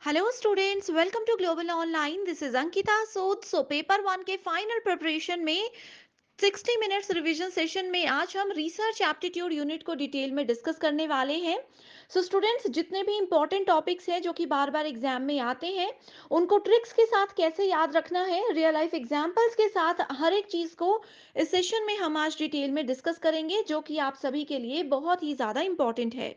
Hello students, welcome to global online. This is Ankita Sood. Paper one के final preparation में 60 minutes revision session में आज हम रिसर्च एप्टीट्यूड यूनिट को डिटेल में डिस्कस करने वाले हैं। स्टूडेंट्स, जितने भी इंपॉर्टेंट टॉपिक्स हैं जो कि बार बार एग्जाम में आते हैं, उनको ट्रिक्स के साथ कैसे याद रखना है, रियल लाइफ एग्जांपल्स के साथ हर एक चीज को इस सेशन में हम आज डिटेल में डिस्कस करेंगे, जो कि आप सभी के लिए बहुत ही ज्यादा इंपॉर्टेंट है।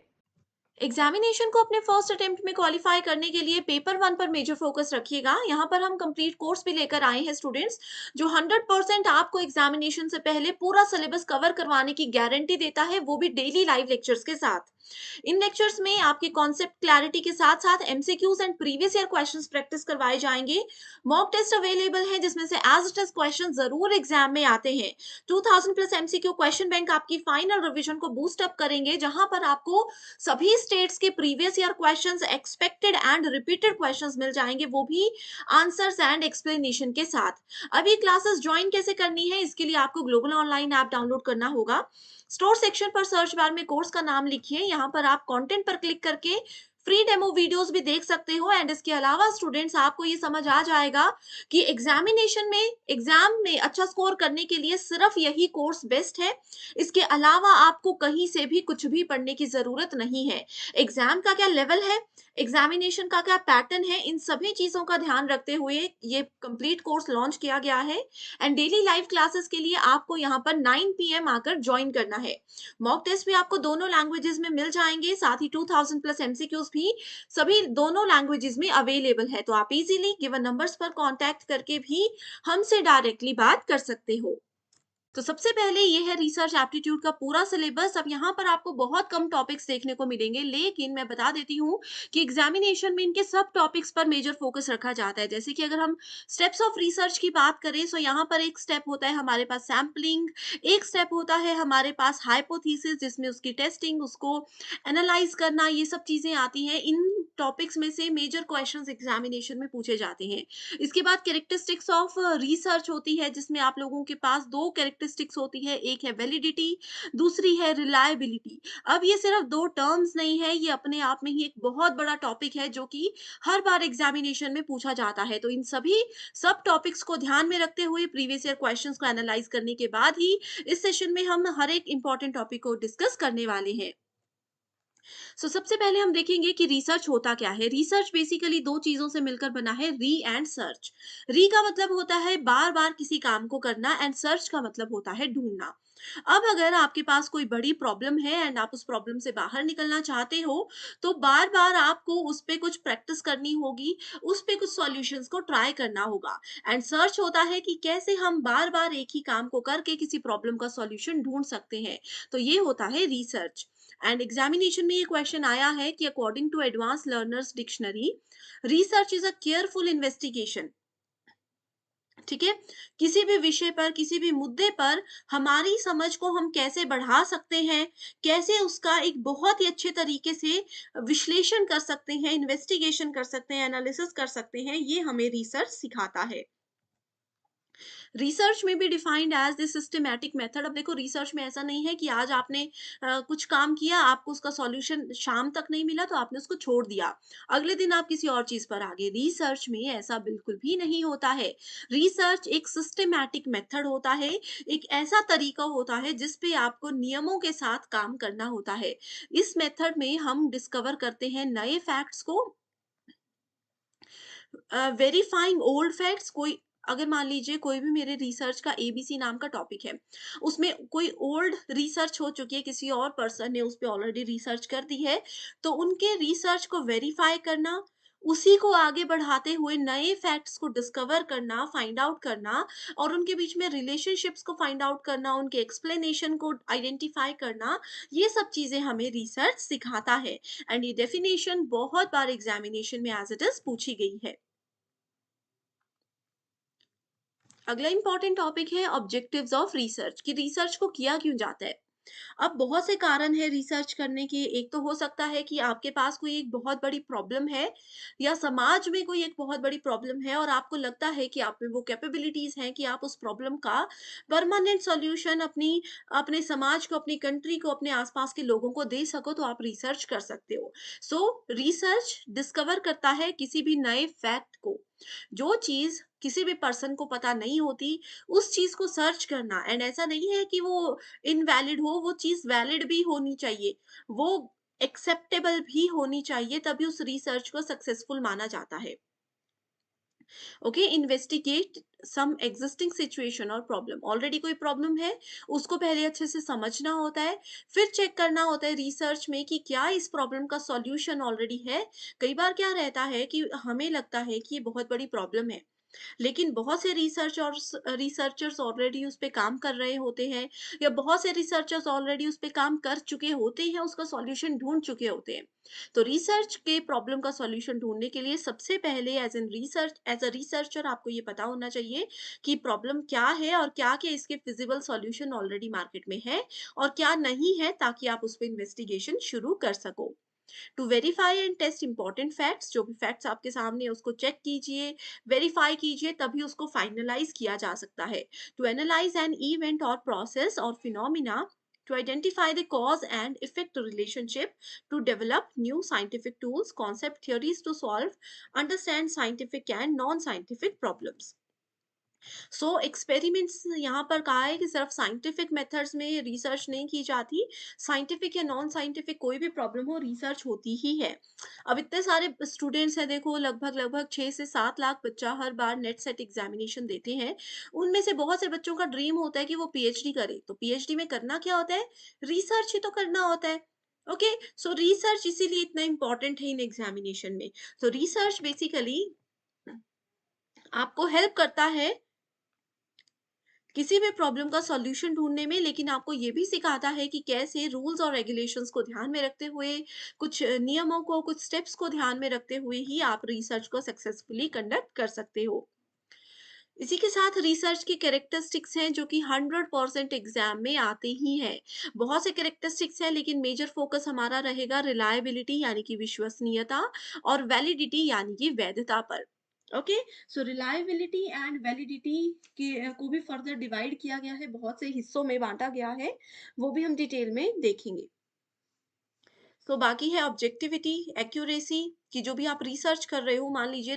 एग्जामिनेशन को अपने फर्स्ट अटेम्प्ट में क्वालिफाई करने के लिए पेपर वन पर मेजर फोकस रखिएगा। यहाँ पर हम कंप्लीट कोर्स भी लेकर आए हैं स्टूडेंट्स, जो 100% आपको एग्जामिनेशन से पहले पूरा सिलेबस कवर करवाने की गारंटी देता है, वो भी डेली लाइव लेक्चर्स के साथ। इन लेक्चर्स में आपकी कॉन्सेप्ट क्लैरिटी के साथ साथ MCQs and previous year questions practice करवाए जाएंगे। मॉक टेस्ट अवेलेबल है, जिसमें से एज इट इज क्वेश्चन जरूर एग्जाम में आते हैं। 2000 प्लस एमसीक्यू क्वेश्चन बैंक आपकी फाइनल रिवीजन को बूस्ट अप करेंगे, जहां पर आपको सभी स्टेट्स के previous year questions, expected and repeated questions मिल जाएंगे, वो भी आंसर्स एंड एक्सप्लेनेशन के साथ। अभी क्लासेस ज्वाइन कैसे करनी है, इसके लिए आपको ग्लोबल ऑनलाइन ऐप डाउनलोड करना होगा। स्टोर सेक्शन पर सर्च बार में कोर्स का नाम लिखिए, यहाँ पर आप कंटेंट पर क्लिक करके फ्री डेमो वीडियोस भी देख सकते हो। एंड इसके अलावा स्टूडेंट्स, आपको ये समझ आ जाएगा कि एग्जाम में अच्छा स्कोर करने के लिए सिर्फ यही कोर्स बेस्ट है। इसके अलावा आपको कहीं से भी कुछ भी पढ़ने की जरूरत नहीं है। एग्जाम का क्या लेवल है, एग्जामिनेशन का क्या पैटर्न है, इन सभी चीजों का ध्यान रखते हुए ये कंप्लीट कोर्स लॉन्च किया गया है। एंड डेली लाइव क्लासेस के लिए आपको यहाँ पर 9 PM आकर ज्वाइन करना है। मॉक टेस्ट भी आपको दोनों लैंग्वेजेस में मिल जाएंगे, साथ ही 2000 प्लस एमसीक्यूज भी सभी दोनों लैंग्वेजेस में अवेलेबल है। तो आप इजीली गिवन नंबर्स पर कांटेक्ट करके भी हमसे डायरेक्टली बात कर सकते हो। तो सबसे पहले ये है रिसर्च एप्टीट्यूड का पूरा सिलेबस। अब यहाँ पर आपको बहुत कम टॉपिक्स देखने को मिलेंगे, लेकिन मैं बता देती हूँ कि एग्जामिनेशन में इनके सब टॉपिक्स पर मेजर फोकस रखा जाता है। जैसे कि अगर हम स्टेप्स ऑफ रिसर्च की बात करें, तो यहाँ पर एक स्टेप होता है हमारे पास सैम्पलिंग, एक स्टेप होता है हमारे पास हाइपोथेसिस, जिसमें उसकी टेस्टिंग, उसको एनालाइज करना, ये सब चीजें आती हैं। इन टॉपिक्स में से मेजर क्वेश्चंस एग्जामिनेशन में पूछे जाते हैं। इसके बाद कैरेक्टरिस्टिक्स ऑफ रिसर्च होती है, जिसमें आप लोगों के पास दो कैरेक्टरिस्टिक्स होती है, एक है वैलिडिटी, दूसरी है रिलायबिलिटी। अब ये सिर्फ दो टर्म्स नहीं है, ये अपने आप में ही एक बहुत बड़ा टॉपिक है, जो कि हर बार एग्जामिनेशन में पूछा जाता है। तो इन सभी सब टॉपिक्स को ध्यान में रखते हुए प्रीवियस ईयर क्वेश्चंस को एनालाइज करने के बाद ही इस सेशन में हम हर एक इंपॉर्टेंट टॉपिक को डिस्कस करने वाले हैं। सबसे पहले हम देखेंगे कि रिसर्च होता क्या है। रिसर्च बेसिकली दो चीजों से मिलकर बना है, री एंड सर्च। री का मतलब होता है बार बार किसी काम को करना, एंड सर्च का मतलब होता है ढूंढना। अब अगर आपके पास कोई बड़ी प्रॉब्लम है एंड आप उस प्रॉब्लम से बाहर निकलना चाहते हो, तो बार बार आपको उस पे कुछ प्रैक्टिस करनी होगी, उस पे कुछ सॉल्यूशंस को ट्राई करना होगा। एंड सर्च होता है कि कैसे हम बार बार एक ही काम को करके किसी प्रॉब्लम का सॉल्यूशन ढूंढ सकते हैं। तो ये होता है रिसर्च। एंड एग्जामिनेशन में ये क्वेश्चन आया है कि according to advance learners dictionary, research is a careful investigation. ठीक है, किसी भी विषय पर, किसी भी मुद्दे पर हमारी समझ को हम कैसे बढ़ा सकते हैं, कैसे उसका एक बहुत ही अच्छे तरीके से विश्लेषण कर सकते हैं, इन्वेस्टिगेशन कर सकते हैं, एनालिसिस कर सकते हैं, ये हमें रिसर्च सिखाता है। रिसर्च में भी defined as the systematic method. अब देखो, रिसर्च में ऐसा नहीं है कि आज आपने कुछ काम किया, आपको उसका सॉल्यूशन शाम तक नहीं मिला तो आपने उसको छोड़ दिया, अगले दिन आप किसी और चीज पर आ गए। रिसर्च में ऐसा बिल्कुल भी नहीं होता है। रिसर्च एक सिस्टमैटिक मेथड होता है, एक ऐसा तरीका होता है जिसपे आपको नियमों के साथ काम करना होता है। इस मेथड में हम डिस्कवर करते हैं नए फैक्ट्स को, वेरीफाइंग ओल्ड फैक्ट्स। कोई, अगर मान लीजिए कोई भी मेरे रिसर्च का एबीसी नाम का टॉपिक है, उसमें कोई ओल्ड रिसर्च हो चुकी है, किसी और पर्सन ने उस पे ऑलरेडी रिसर्च कर दी है, तो उनके रिसर्च को वेरीफाई करना, उसी को आगे बढ़ाते हुए नए फैक्ट्स को डिस्कवर करना, फाइंड आउट करना, और उनके बीच में रिलेशनशिप्स को फाइंड आउट करना, उनके एक्सप्लेनेशन को आइडेंटिफाई करना, ये सब चीजें हमें रिसर्च सिखाता है। एंड ये डेफिनेशन बहुत बार एग्जामिनेशन में एज इट इज पूछी गई है। अगला इंपॉर्टेंट टॉपिक है ऑब्जेक्टिव्स ऑफ रिसर्च, कि रिसर्च को किया क्यों जाता है। अब बहुत से कारण हैं रिसर्च करने के। एक तो हो सकता है कि आपके पास कोई एक बहुत बड़ी प्रॉब्लम है या समाज में कोई एक बहुत बड़ी प्रॉब्लम है और आपको लगता है कि आप में वो कैपेबिलिटीज़ हैं कि आप उस प्रॉब्लम का परमानेंट सॉल्यूशन अपने समाज को, अपनी कंट्री को, अपने आस-पास के लोगों को दे सको, तो आप रिसर्च कर सकते हो। रिसर्च डिस्कवर करता है किसी भी नए फैक्ट को। जो चीज़ किसी भी पर्सन को पता नहीं होती, उस चीज़ को सर्च करना। एंड ऐसा नहीं है कि वो इनवैलिड हो, वो चीज़ वैलिड भी होनी चाहिए, वो एक्सेप्टेबल भी होनी चाहिए, तभी उस रिसर्च को सक्सेसफुल माना जाता है। ओके, इन्वेस्टिगेट सम एग्जिस्टिंग सिचुएशन और प्रॉब्लम। ऑलरेडी कोई प्रॉब्लम है, उसको पहले अच्छे से समझना होता है, फिर चेक करना होता है रिसर्च में कि क्या इस प्रॉब्लम का सॉल्यूशन ऑलरेडी है। कई बार क्या रहता है कि हमें लगता है कि ये बहुत बड़ी प्रॉब्लम है, लेकिन बहुत से रिसर्चर्स ऑलरेडी उस पे काम कर रहे होते हैं, या बहुत से रिसर्चर्स ऑलरेडी उस पे काम कर चुके होते हैं, उसका सॉल्यूशन ढूंढ चुके होते हैं। तो रिसर्च के प्रॉब्लम का सॉल्यूशन ढूंढने के लिए सबसे पहले एज अ रिसर्चर आपको ये पता होना चाहिए कि प्रॉब्लम क्या है और क्या क्या इसके फिजिबल सॉल्यूशन ऑलरेडी मार्केट में है और क्या नहीं है, ताकि आप उस पर इन्वेस्टिगेशन शुरू कर सको। To verify and test important facts, जो भी फैक्ट्स आपके सामने है उसको चेक कीजिए, वेरीफाई कीजिए, तभी उसको फाइनलाइज किया जा सकता है। टू एनालाइज एन इवेंट और प्रोसेस और phenomena, to identify the cause and effect relationship, to develop new scientific tools, concept theories to solve, understand scientific and non-scientific problems. Experiments यहाँ पर कहा है कि सिर्फ साइंटिफिक मेथड्स में रिसर्च नहीं की जाती, साइंटिफिक या नॉन साइंटिफिक कोई भी प्रॉब्लम हो, रिसर्च होती ही है। अब इतने सारे स्टूडेंट्स हैं, देखो लगभग 6 से 7 लाख बच्चा हर बार नेट सेट एग्जामिनेशन देते हैं। उनमें से बहुत से बच्चों का ड्रीम होता है कि वो पीएचडी करे, तो पीएचडी में करना क्या होता है? रिसर्च ही तो करना होता है। ओके, रिसर्च इसीलिए इतना इंपॉर्टेंट है इन एग्जामिनेशन में। रिसर्च बेसिकली आपको हेल्प करता है किसी भी प्रॉब्लम का सॉल्यूशन ढूँढने में, लेकिन आपको ये भी सिखाता है कि कैसे रूल्स और रेगुलेशंस को ध्यान में रखते हुए, कुछ नियमों को, कुछ स्टेप्स को ध्यान में रखते हुए ही आप रिसर्च को सक्सेसफुली कंडक्ट कर सकते हो। इसी के साथ रिसर्च की कैरेक्टरिस्टिक्स हैं जो कि 100% एग्जाम में आते ही हैं। बहुत से कैरेक्टरिस्टिक्स हैं, लेकिन मेजर फोकस हमारा रहेगा रिलायबिलिटी यानी कि विश्वसनीयता, और वैलिडिटी यानी कि वैधता पर। ओके, रिलायबिलिटी एंड वैलिडिटी के को भी फर्दर डिवाइड किया गया है, बहुत से हिस्सों में बांटा गया है, वो भी हम डिटेल में देखेंगे। बाकी है ऑब्जेक्टिविटी, एक्यूरेसी, कि जो भी आप रिसर्च कर रहे हो, मान लीजिए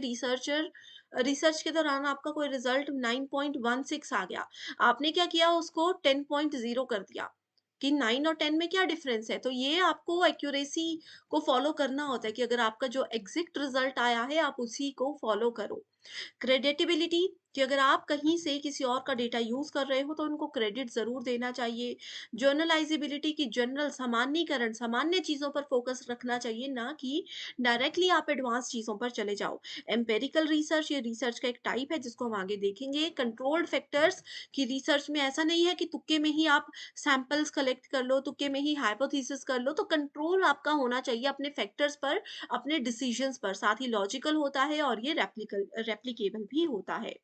रिसर्च के दौरान आपका कोई रिजल्ट 9.16 आ गया, आपने क्या किया, उसको 10.0 कर दिया कि 9 और 10 में क्या डिफरेंस है। तो ये आपको एक्यूरेसी को फॉलो करना होता है कि अगर आपका जो एग्जैक्ट रिजल्ट आया है, आप उसी को फॉलो करो। क्रेडिटेबिलिटी, कि अगर आप कहीं से किसी और का डेटा यूज़ कर रहे हो तो उनको क्रेडिट ज़रूर देना चाहिए। जर्नलाइज़ेबिलिटी, की जनरल सामान्यीकरण, सामान्य चीज़ों पर फ़ोकस रखना चाहिए, ना कि डायरेक्टली आप एडवांस चीज़ों पर चले जाओ। एम्पिरिकल रिसर्च, ये रिसर्च का एक टाइप है जिसको हम आगे देखेंगे। कंट्रोल्ड फैक्टर्स, कि रिसर्च में ऐसा नहीं है कि तुक्के में ही आप सैंपल्स कलेक्ट कर लो, तुक्के में ही हाइपोथेसिस कर लो, तो कंट्रोल आपका होना चाहिए अपने फैक्टर्स पर, अपने डिसीजंस पर। साथ ही लॉजिकल होता है और ये रेप्लिकेबल भी होता है।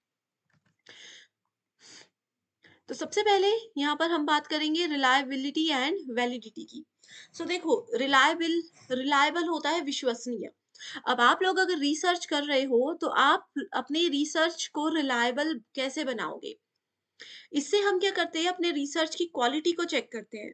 तो सबसे पहले यहाँ पर हम बात करेंगे रिलायबिलिटी एंड वैलिडिटी की। देखो, रिलायबल होता है विश्वसनीय। अब आप लोग अगर रिसर्च कर रहे हो, तो आप अपने रिसर्च को रिलायबल कैसे बनाओगे? इससे हम क्या करते हैं, अपने रिसर्च की क्वालिटी को चेक करते हैं।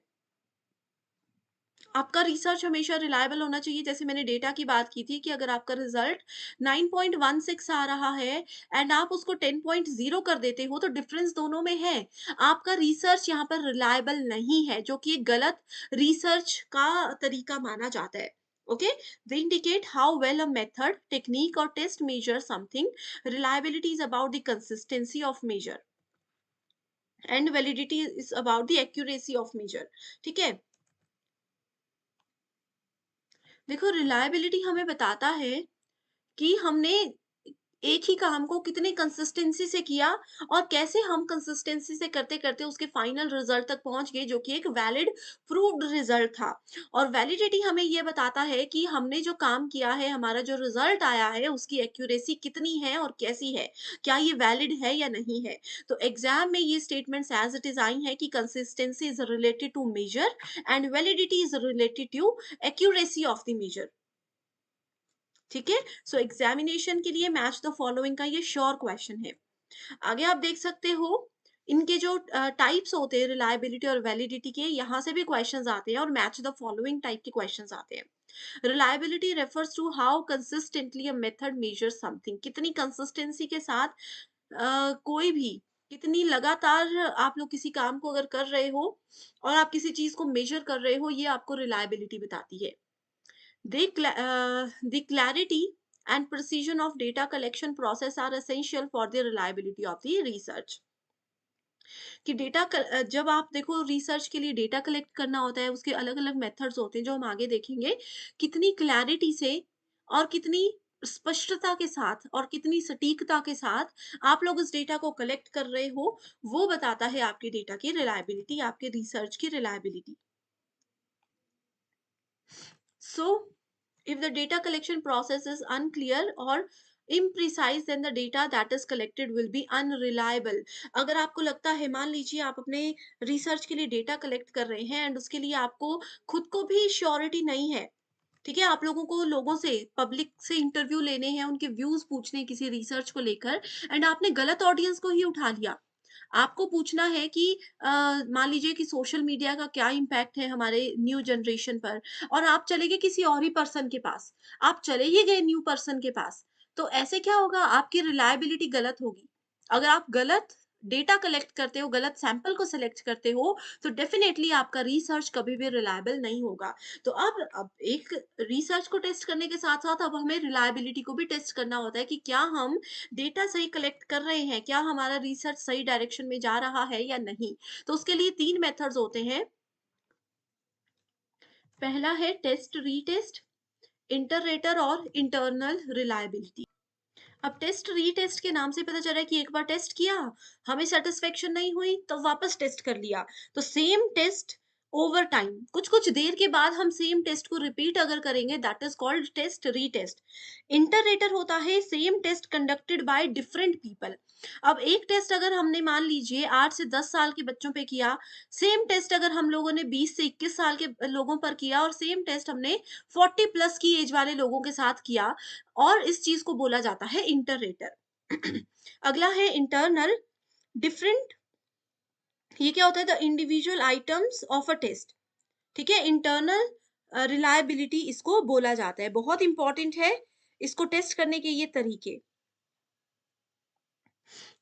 आपका रिसर्च हमेशा रिलायबल होना चाहिए। जैसे मैंने डेटा की बात की थी कि अगर आपका रिजल्ट 9.16 आ रहा है एंड आप उसको 10.0 कर देते हो, तो डिफरेंस दोनों में है। आपका रिसर्च यहाँ पर रिलायबल नहीं है, जो कि एक गलत रिसर्च का तरीका माना जाता है। Okay, they indicate how well a method, technique और test measure something. Reliability is about the consistency of measure and validity is about the accuracy of measure. ठीक है, देखो, रिलायबिलिटी हमें बताता है कि हमने एक ही काम को कितनी कंसिस्टेंसी से किया और कैसे हम कंसिस्टेंसी से करते-करते उसके फाइनल रिजल्ट तक पहुँच गए, जो कि एक वैलिड प्रूव्ड रिजल्ट था। और वैलिडिटी हमें ये बताता है कि हमने जो काम किया है, हमारा जो रिजल्ट आया है, उसकी एक्यूरेसी कितनी है और कैसी है? क्या ये वैलिड है या नहीं है? तो एग्ज़ाम में ये स्टेटमेंट्स एज़ इट इज़ आई हैं कि consistency is related to measure and validity is related to accuracy of the measure. ठीक है? सो एग्जामिनेशन के लिए मैच द फॉलोइंग का ये श्योर क्वेश्चन है। आगे आप देख सकते हो, इनके जो टाइप्स होते हैं रिलायबिलिटी और वैलिडिटी के, यहाँ से भी क्वेश्चंस आते हैं और मैच द फॉलोइंग टाइप के क्वेश्चंस आते हैं। Reliability refers to how consistently a method measures something, कितनी कंसिस्टेंसी के साथ कोई भी, कितनी लगातार आप लोग किसी काम को अगर कर रहे हो और आप किसी चीज को मेजर कर रहे हो, ये आपको रिलायबिलिटी बताती है। The clarity and precision of data collection process are essential for the reliability of the research. कि जब आप देखो रिसर्च के लिए डेटा कलेक्ट करना होता है, उसके अलग-अलग मेथड्स होते हैं जो हम आगे देखेंगे। कितनी क्लैरिटी से और कितनी स्पष्टता के साथ और कितनी सटीकता के साथ आप लोग उस डेटा को कलेक्ट कर रहे हो, वो बताता है आपके डेटा की रिलायबिलिटी, आपके रिसर्च की reliability. So, if the data collection process is unclear or imprecise, then the data that is collected will be unreliable. अगर आपको लगता है, मान लीजिए आप अपने रिसर्च के लिए डेटा कलेक्ट कर रहे हैं एंड उसके लिए आपको खुद को भी श्योरिटी नहीं है, ठीक है, आप लोगों को लोगों से, पब्लिक से इंटरव्यू लेने हैं, उनके व्यूज पूछने हैं किसी रिसर्च को लेकर, एंड आपने गलत ऑडियंस को ही उठा लिया। आपको पूछना है कि मान लीजिए कि सोशल मीडिया का क्या इम्पैक्ट है हमारे न्यू जनरेशन पर, और आप चले गए किसी और ही पर्सन के पास, आप चले ही गए न्यू पर्सन के पास, तो ऐसे क्या होगा, आपकी रिलायबिलिटी गलत होगी। अगर आप गलत डेटा कलेक्ट करते हो, गलत सैंपल को सेलेक्ट करते हो, तो डेफिनेटली आपका रिसर्च कभी भी रिलायबल नहीं होगा। तो अब एक रिसर्च को टेस्ट करने के साथ साथ अब हमें रिलायबिलिटी को भी टेस्ट करना होता है कि क्या हम डेटा सही कलेक्ट कर रहे हैं, क्या हमारा रिसर्च सही डायरेक्शन में जा रहा है या नहीं। तो उसके लिए 3 मेथड्स होते हैं। पहला है टेस्ट रीटेस्ट, इंटररेटर और इंटरनल रिलायबिलिटी। अब टेस्ट रीटेस्ट के नाम से पता चल रहा है कि एक बार टेस्ट किया, हमें सेटिस्फेक्शन नहीं हुई तो वापस टेस्ट कर लिया। तो सेम टेस्ट ओवर टाइम, कुछ कुछ देर के बाद हम सेम टेस्ट को रिपीट अगर करेंगे, that is called test retest. Interrater होता है same test conducted by different people. अब एक टेस्ट अगर हमने मान लीजिए 8 से 10 साल के बच्चों पे किया, सेम टेस्ट अगर हम लोगों ने 20 से 21 साल के लोगों पर किया, और सेम टेस्ट हमने 40 प्लस की एज वाले लोगों के साथ किया, और इस चीज को बोला जाता है इंटररेटर। अगला है इंटरनल। डिफरेंट, ये क्या होता है, the individual items of a test. ठीक है, इंटरनल रिलायबिलिटी इसको बोला जाता है, बहुत इंपॉर्टेंट है इसको टेस्ट करने के ये तरीके।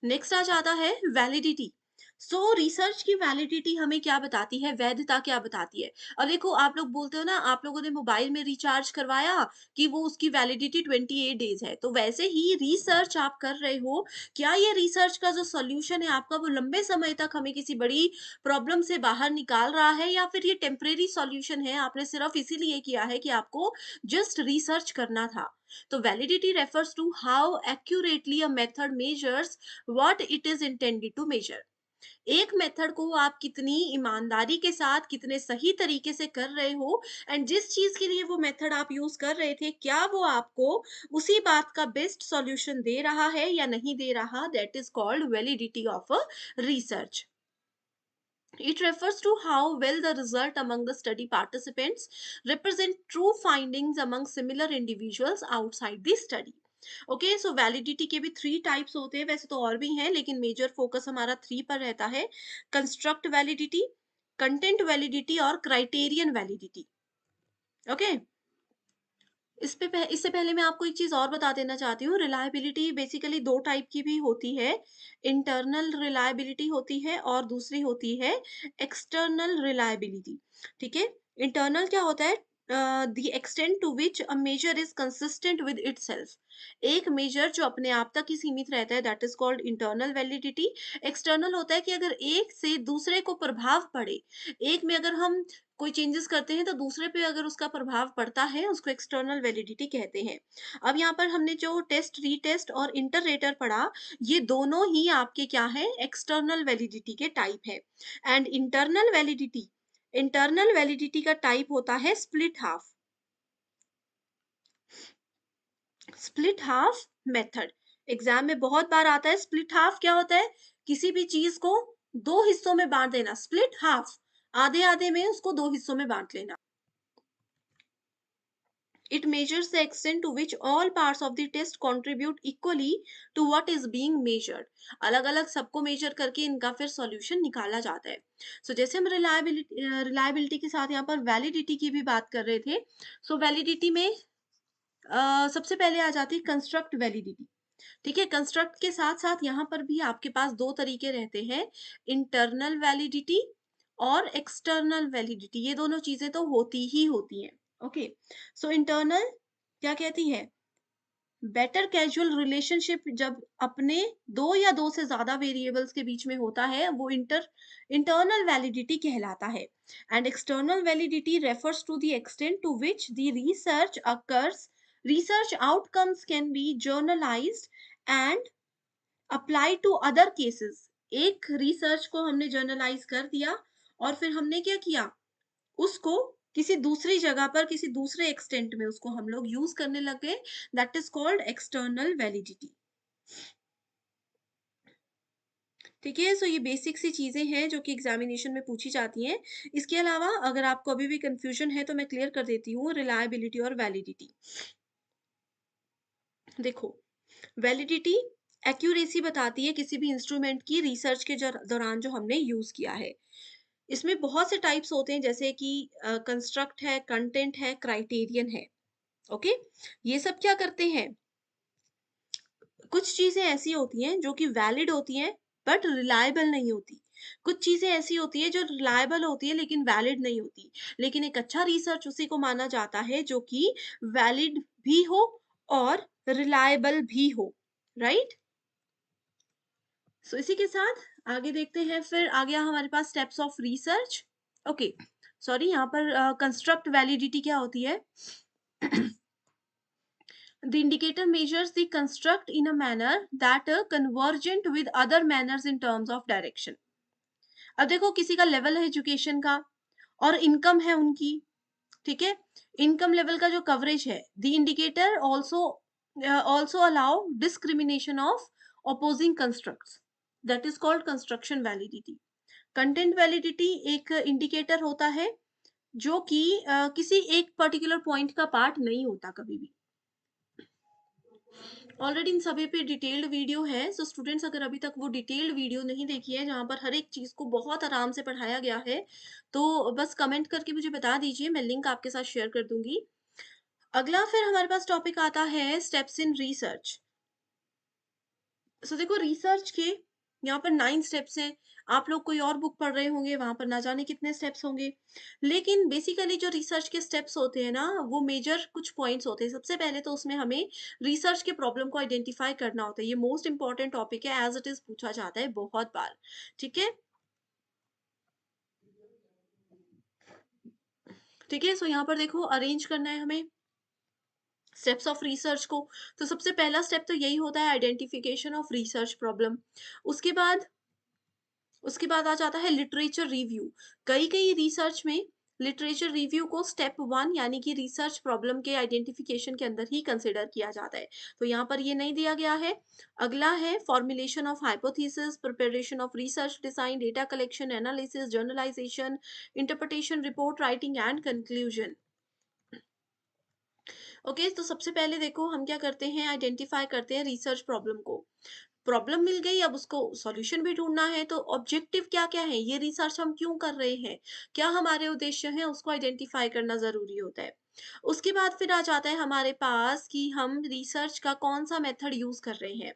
नेक्स्ट आ जाता है वैलिडिटी। सो रिसर्च की वैलिडिटी हमें क्या बताती है, वैधता क्या बताती है। अब देखो, आप लोग बोलते हो ना, आप लोगों ने मोबाइल में रिचार्ज करवाया कि वो उसकी वैलिडिटी 28 डेज है, तो वैसे ही रिसर्च आप कर रहे हो, क्या ये रिसर्च का जो सोल्यूशन है आपका, वो लंबे समय तक हमें किसी बड़ी प्रॉब्लम से बाहर निकाल रहा है, या फिर ये टेम्परेरी सॉल्यूशन है, आपने सिर्फ इसीलिए किया है कि आपको जस्ट रिसर्च करना था। तो validity refers to how accurately a method measures what it is intended to measure. एक मेथड को आप कितनी ईमानदारी के साथ, कितने सही तरीके से कर रहे हो, एंड जिस चीज के लिए वो मेथड आप यूज कर रहे थे, क्या वो आपको उसी बात का बेस्ट सॉल्यूशन दे रहा है या नहीं दे रहा, that is called validity of a research. It refers to how well the result among the study participants represent true findings among similar individuals outside the study. Okay, so validity के भी 3 types होते हैं, वैसे तो और भी हैं, लेकिन मेजर फोकस हमारा 3 पर रहता है। कंस्ट्रक्ट वैलिडिटी, कंटेंट वैलिडिटी और क्राइटेरियन वैलिडिटी। ओके, इससे पहले मैं आपको एक चीज और बता देना चाहती हूँ। रिलायबिलिटी बेसिकली 2 टाइप की भी होती है। इंटरनल रिलायबिलिटी होती है और दूसरी होती है एक्सटर्नल रिलायबिलिटी। ठीक है, इंटरनल क्या होता है, the extent to which a measure is consistent with itself. एक मेजर जो अपने आप तक ही सीमित रहता है, that is called internal validity. External होता है कि अगर एक से दूसरे को प्रभाव पड़े, एक में अगर हम कोई चेंजेस करते हैं तो दूसरे पे अगर उसका प्रभाव पड़ता है, उसको एक्सटर्नल वैलिडिटी कहते हैं। अब यहाँ पर हमने जो टेस्ट, रीटेस्ट और इंटररेटर पढ़ा, ये दोनों ही आपके क्या है, एक्सटर्नल वैलिडिटी के टाइप है। एंड इंटरनल वैलिडिटी का टाइप होता है split half. Split half method exam में बहुत बार आता है। स्प्लिट हाफ क्या होता है? किसी भी चीज को दो हिस्सों में बांट देना, स्प्लिट हाफ, आधे आधे में उसको दो हिस्सों में बांट लेना। It measures the extent to which all parts of the test contribute equally to what is being measured। अलग अलग सबको मेजर करके इनका फिर सॉल्यूशन निकाला जाता है। जैसे हम रिलायबिलिटी के साथ यहाँ पर वैलिडिटी की भी बात कर रहे थे। वैलिडिटी में सबसे पहले आ जाती है कंस्ट्रक्ट वैलिडिटी। ठीक है, कंस्ट्रक्ट के साथ साथ यहाँ पर भी आपके पास दो तरीके रहते हैं, इंटरनल वैलिडिटी और एक्सटर्नल वैलिडिटी। ये दोनों चीजें तो होती ही होती हैं। ओके, इंटरनल क्या कहती है? बेटर कैजुअल रिलेशनशिप जब अपने दो या दो से ज्यादा वेरिएबल्स के बीच में होता है, वो इंटरनल वैलिडिटी कहलाता है। And external validity refers to the extent to which the research occurs. Research outcomes can be generalised and apply to other cases. एक रिसर्च को हमने जर्नलाइज कर दिया और फिर हमने क्या किया, उसको किसी दूसरी जगह पर किसी दूसरे एक्सटेंट में उसको हम लोग यूज करने लग गए, that is called external validity. ठीक है, ये बेसिक सी चीजें हैं जो कि एग्जामिनेशन में पूछी जाती हैं। इसके अलावा अगर आपको अभी भी कंफ्यूजन है तो मैं क्लियर कर देती हूँ, रिलायबिलिटी और वैलिडिटी। देखो, वैलिडिटी एक्यूरेसी बताती है किसी भी इंस्ट्रूमेंट की रिसर्च के दौरान जो हमने यूज किया है। इसमें बहुत से टाइप्स होते हैं, जैसे कि कंस्ट्रक्ट है, कंटेंट है, क्राइटेरियन है। ओके, ये सब क्या करते हैं? कुछ चीजें ऐसी होती हैं जो कि वैलिड होती हैं बट रिलायबल नहीं होती। कुछ चीजें ऐसी होती है जो रिलायबल होती है लेकिन वैलिड नहीं होती। लेकिन एक अच्छा रिसर्च उसी को माना जाता है जो कि वैलिड भी हो और रिलायबल भी हो, राइट? इसी के साथ आगे देखते हैं। फिर आ गया हमारे पास steps of research. Okay, sorry, यहाँ पर कंस्ट्रक्ट वैलिडिटी क्या होती है? The indicator measures the construct in a manner that convergent with other manners in terms of direction। अब देखो, किसी का लेवल है एजुकेशन का और इनकम है उनकी, ठीक है, इनकम लेवल का जो कवरेज है, the indicator also allow discrimination of opposing constructs, that is called construction validity. Content validity एक इंडिकेटर होता है जो कि किसी एक पर्टिकुलर पॉइंट का पार्ट नहीं होता कभी भी। ऑलरेडी इन सभी पे डिटेल्ड वीडियो है, स्टूडेंट्स अगर अभी तक वो डिटेल्ड वीडियो नहीं देखी है जहाँ पर हर एक चीज को बहुत आराम से पढ़ाया गया है, तो बस कमेंट करके मुझे बता दीजिए, मैं लिंक आपके साथ शेयर कर दूंगी। अगला फिर हमारे पास टॉपिक आता है स्टेप्स इन रिसर्च। देखो, रिसर्च के यहाँ पर 9 स्टेप्स हैं। आप लोग कोई और बुक पढ़ रहे होंगे, वहां पर ना जाने कितने स्टेप्स होंगे। लेकिन बेसिकली जो रिसर्च के स्टेप्स होते हैं ना, वो मेजर कुछ पॉइंट्स होते हैं। सबसे पहले तो उसमें हमें रिसर्च के प्रॉब्लम को आइडेंटिफाई करना होता है। ये मोस्ट इंपॉर्टेंट टॉपिक है, एज इट इज पूछा जाता है बहुत बार। ठीक है, ठीक है। यहाँ पर देखो, अरेंज करना है हमें स्टेप्स ऑफ रिसर्च को। सबसे पहला स्टेप तो यही होता है, आइडेंटिफिकेशन ऑफ रिसर्च प्रॉब्लम। उसके बाद उसके बाद आ जाता है लिटरेचर रिव्यू। कई रिसर्च में लिटरेचर रिव्यू को स्टेप 1 यानी कि रिसर्च प्रॉब्लम के आइडेंटिफिकेशन के अंदर ही कंसिडर किया जाता है। यहाँ पर ये नहीं दिया गया है। अगला है formulation of hypothesis, preparation of research design, data collection, analysis, journalisation, interpretation, report writing and conclusion. Okay, सबसे पहले देखो हम क्या करते हैं, आइडेंटिफाई करते हैं रिसर्च प्रॉब्लम को। प्रॉब्लम मिल गई, अब उसको सॉल्यूशन भी ढूंढना है। तो ऑब्जेक्टिव क्या क्या है, ये रिसर्च हम क्यों कर रहे हैं, क्या हमारे उद्देश्य हैं, उसको आइडेंटिफाई करना जरूरी होता है। उसके बाद फिर आ जाता है हमारे पास कि हम रिसर्च का कौन सा मेथड यूज कर रहे हैं।